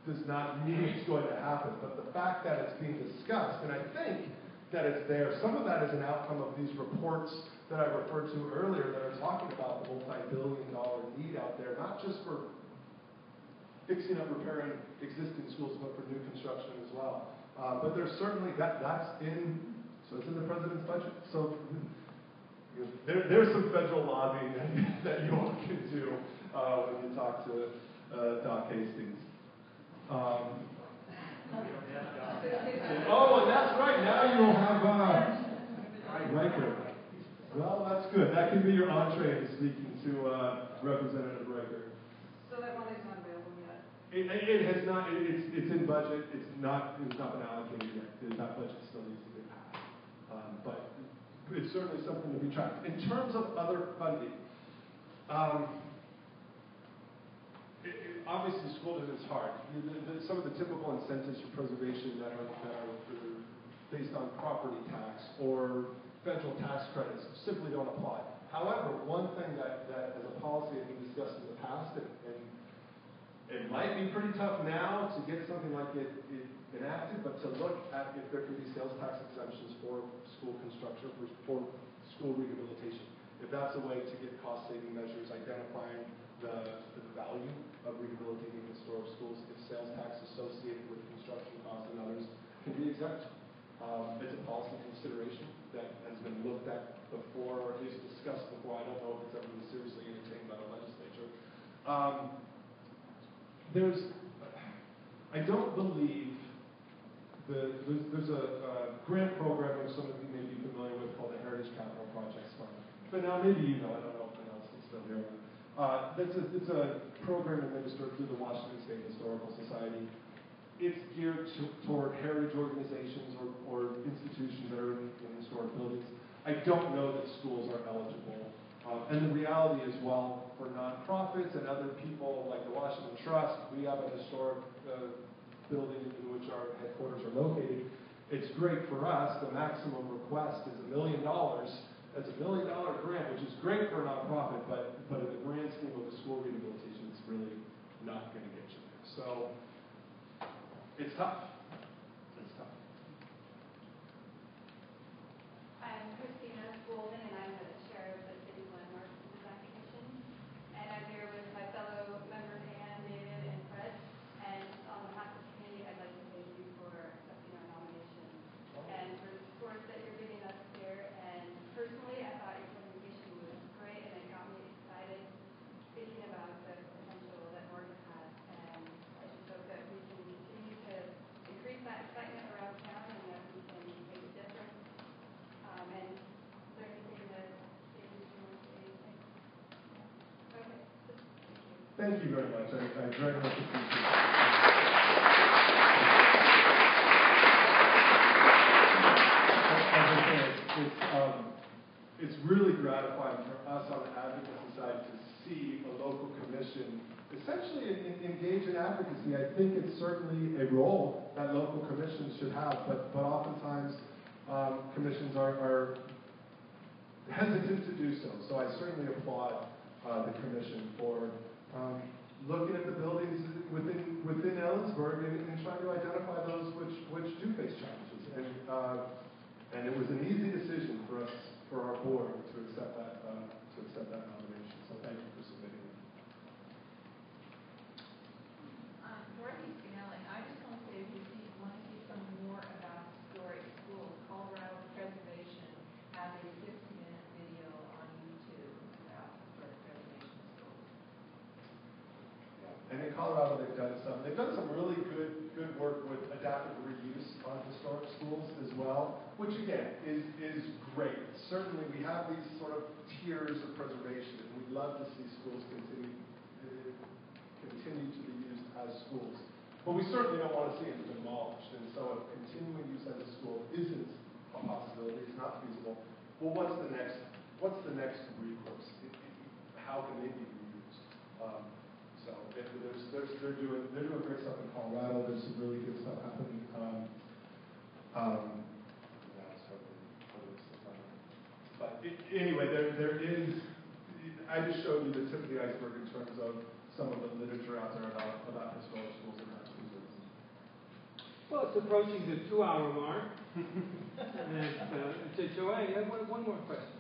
does not mean it's going to happen, but the fact that it's being discussed, and I think that it's there, some of that is an outcome of these reports that I referred to earlier that are talking about the multi-billion-dollar need out there, not just for fixing up, repairing existing schools, but for new construction as well. But there's certainly that's in, so it's in the president's budget. So there's some federal lobbying that you all can do when you talk to Doc Hastings. Oh, and that's right. Now you'll have Riker. Well, that's good. That can be your entree into speaking to Representative Riker. So that money's not available yet? It has not. It's in budget. It's not been allocated yet. That budget still needs to get passed. But it's certainly something to be tracked. In terms of other funding, obviously school districts is hard. Some of the typical incentives for preservation that are based on property tax or federal tax credits simply don't apply. However, one thing that as a policy has been discussed in the past, and it might be pretty tough now to get something like it enacted, but to look at if there can be sales tax exemptions for school construction, for school rehabilitation. If that's a way to get cost-saving measures, identifying the value of rehabilitating historic schools, if sales tax associated with construction costs and others can be exempt. It's a policy consideration that has been looked at before, or at least discussed before. I don't know if it's ever been seriously entertained by the legislature. I don't believe there's a grant program that some of you may be familiar with called the Heritage Capital Projects Fund. But now maybe you know, I don't know if anyone else is familiar with it. It's a program administered through the Washington State Historical Society. It's geared toward heritage organizations or institutions that are in historic buildings. I don't know that schools are eligible. And the reality is, well, for nonprofits and other people like the Washington Trust, we have a historic building in which our headquarters are located. It's great for us. The maximum request is $1 million. That's $1 million grant, which is great for a nonprofit, but in the grand scheme of the school rehabilitation, it's really not going to get you there. So it's tough. It's tough. I'm Christina Golden, and I'm the chair of the City Landmark Design Commission. And I'm here with my fellow members, Ann, David, and Fred. And on behalf of the committee, I'd like to thank you for accepting our nomination and for the support that you're giving us here. And personally, I thought your presentation was great, and it got me excited thinking about the potential that Morgan has. And I just hope that we can continue to increase that excitement around town and that we can make a difference. Thank you very much. I very much appreciate it. As I say, it's really gratifying for us on the advocacy side to see a local commission essentially engage in advocacy. I think it's certainly a role that local commissions should have, but oftentimes commissions are hesitant to do so. So I certainly applaud the commission for looking at the buildings within Ellensburg and trying to identify those which do face challenges. And it was an easy decision for our board to accept that nomination. So thank you for submitting it. Dorothy Spinelli, I just want to say if you want to see some more about historic schools, Colorado Preservation has a 60-minute video on YouTube about historic preservation schools. And in Colorado, they've done some really good work with adaptive reuse on historic schools as well, which again is great. Certainly, we have these sort of tiers of preservation, and we'd love to see schools continue to be used as schools. But we certainly don't want to see them demolished. And so, if continuing use as a school isn't a possibility, it's not feasible. Well, what's the next recourse? How can they be reused? So they're doing great stuff in Colorado. There's some really good stuff happening. But anyway, there is. I just showed you the tip of the iceberg in terms of some of the literature out there about historic schools and how to use it. Well, it's approaching the 2-hour mark. And Joanne, you have one more question.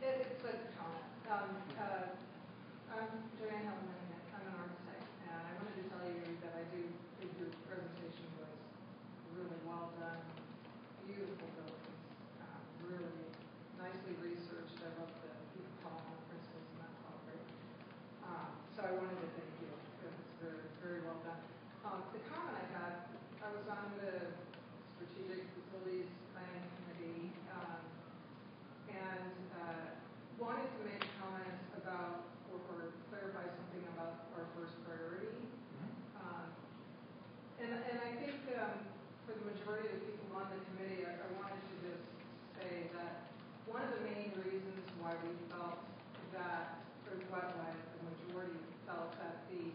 It's a comment. I'm Joanne Hellman. I'm an architect, and I wanted to tell you that I do think your presentation was really well done. Beautiful buildings, really nicely researched. I love the Colorado principles, and that's all great. So I wanted to thank you. It was very, very well done. The comment I had, I was on the Strategic Facilities Planning Committee, and wanted to make comments about or clarify something about our first priority. And I think for the majority of the people on the committee, I wanted to just say that one of the main reasons why we felt that, or why the majority felt that the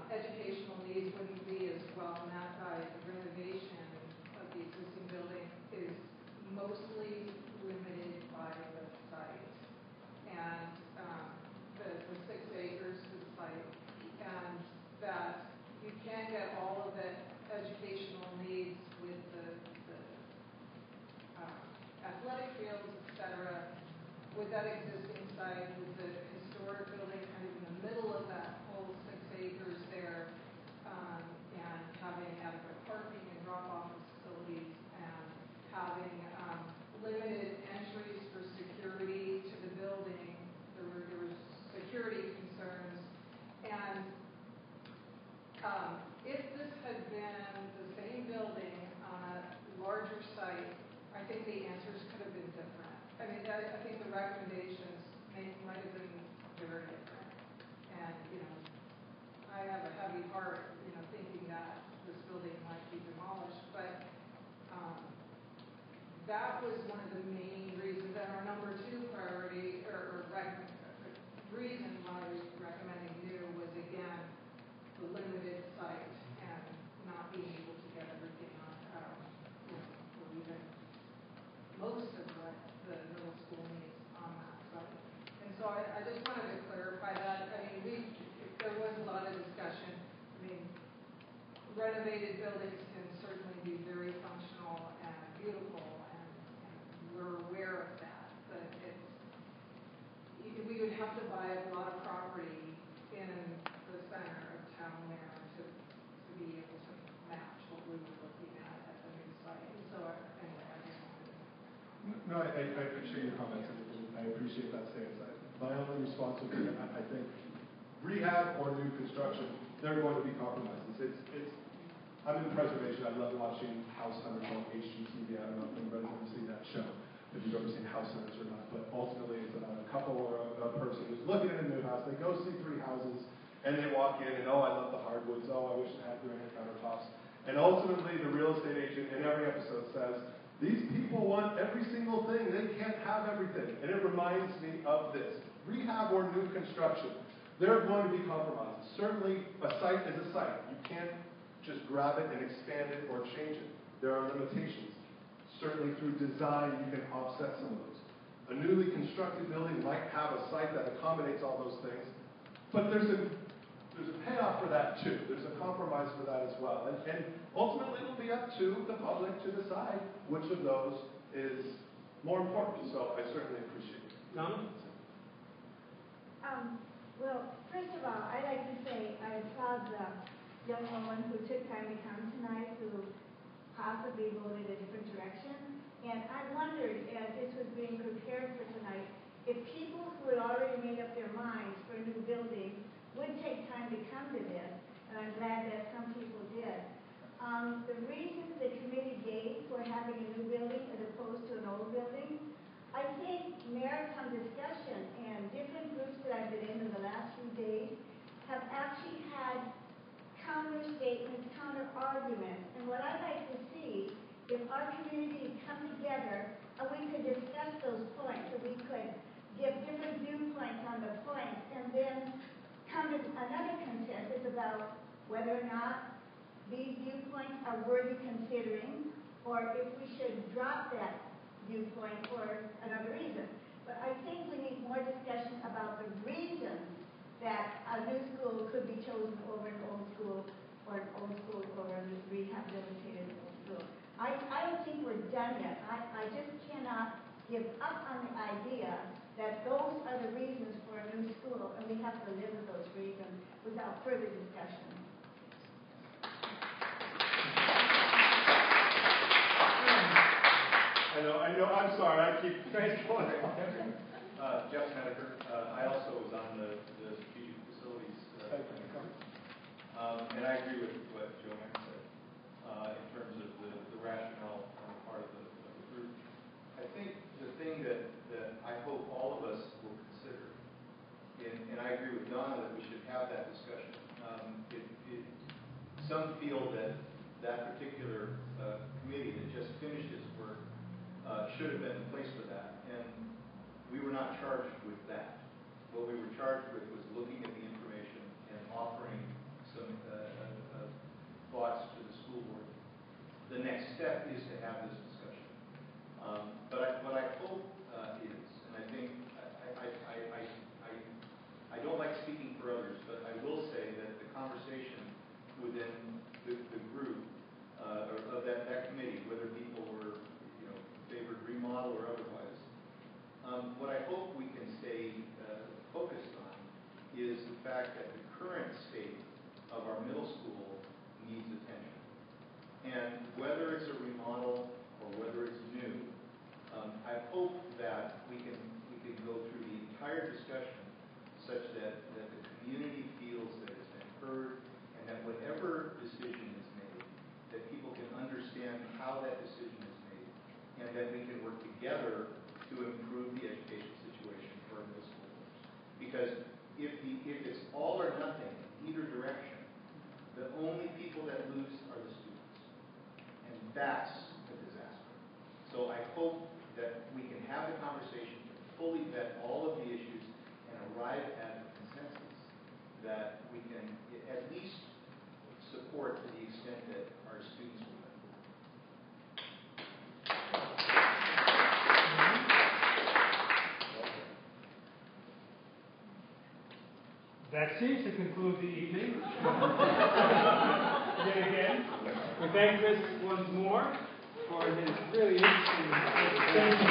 educational needs wouldn't be as well met by the renovation of the existing building is mostly limited by the site. And the 6 acres to the site, and that you can get all of the educational needs with the athletic fields, etc., with that existing site, with the historic building kind of in the middle of that whole 6 acres there, and having adequate parking and drop-off facilities, and having limited entries for security to the building. There were security concerns, and if this had been the same building on a larger site, I think the answers could have been different. I mean, I think the recommendations might have been very different. And, I have a heavy heart, thinking that this building might be demolished, but that was one of the main reasons, and our number 2 priority, or reason why I was recommending new was, again, the limited site and not being able to get everything on, or even most of what the middle school needs on that site. And so I just wanted to clarify that. I mean, there was a lot of discussion. I mean, renovated buildings can certainly be very functional and beautiful, and we're aware of that. But we would have to buy a lot of property in the center of town there to be able to match what we were looking at the new site. And so anyway, I just wanted to. No, I appreciate your comments, and I appreciate that stance. My only response would be, I think rehab or new construction, they're going to be compromises. I'm in preservation. I love watching House Hunters on HGTV. I don't know if anybody's ever seen that show. if you've ever seen House Hunters or not, but ultimately it's about a couple or a person who's looking at a new house. They go see 3 houses, and they walk in, and oh, I love the hardwoods, oh, I wish it had granite countertops. And ultimately, the real estate agent in every episode says, these people want every single thing. They can't have everything. And it reminds me of this. Rehab or new construction, there are going to be compromises. Certainly, a site is a site. You can't just grab it and expand it or change it. There are limitations. Certainly, through design, you can offset some of those. A newly constructed building might have a site that accommodates all those things, but there's a payoff for that too. There's a compromise for that as well. And ultimately, it will be up to the public to decide which of those is more important. So I certainly appreciate it. Donna? Well, first of all, I'd like to say I applaud the young woman who took time to come tonight, who possibly voted a different direction. And I wondered, as this was being prepared for tonight, if people who had already made up their minds for a new building would take time to come to this, and I'm glad that some people did. The reasons the committee gave for having a new building as opposed to an old building, I think merit some discussion, and different groups that I've been in the last few days have actually had counter statements, counter arguments. And what I'd like to see, if our community come together and we could discuss those points, and we could give different viewpoints on the points, and then come to another consensus about whether or not these viewpoints are worthy considering, or if we should drop that viewpoint for another reason. But I think we need more discussion about the reasons that a new school could be chosen over an old school, or an old school over a rehabilitated old school. I don't think we're done yet. I just cannot give up on the idea that those are the reasons for a new school, and we have to live with those reasons without further discussion. I know, I'm sorry, I keep going. Jeff Snedeker. I also was on the strategic facilities. And I agree with what Joanne said in terms of the rationale on the part of the group. I think the thing that I hope all of us will consider, and I agree with Donna that we should have that discussion. Some feel that particular committee that just finished its work should have been in place for that, and we were not charged with that. What we were charged with was looking at the information and offering some thoughts to the school board. The next step is to have this discussion. But what I hope is, and I think I don't like speaking for others, but I will say that the conversation within the group of that committee, whether people were favored remodel or otherwise, what I hope we can stay focused on is the fact that the current state of our middle school needs attention. And whether it's a remodel or whether it's new, I hope that we can go through the entire discussion such that the community feels that it's been heard, and that whatever decision is made, that people can understand how that decision is made, and that we can work together to improve the education situation for our middle schoolers. Because if it's all or nothing, either direction, the only people that lose are the students. And that's a disaster. So I hope that we can have the conversation to fully vet all of the issues and arrive at a consensus that we can at least support to the extent that our students will benefit. That seems to conclude the evening. Yet again, we thank Chris once more for his really interesting presentation.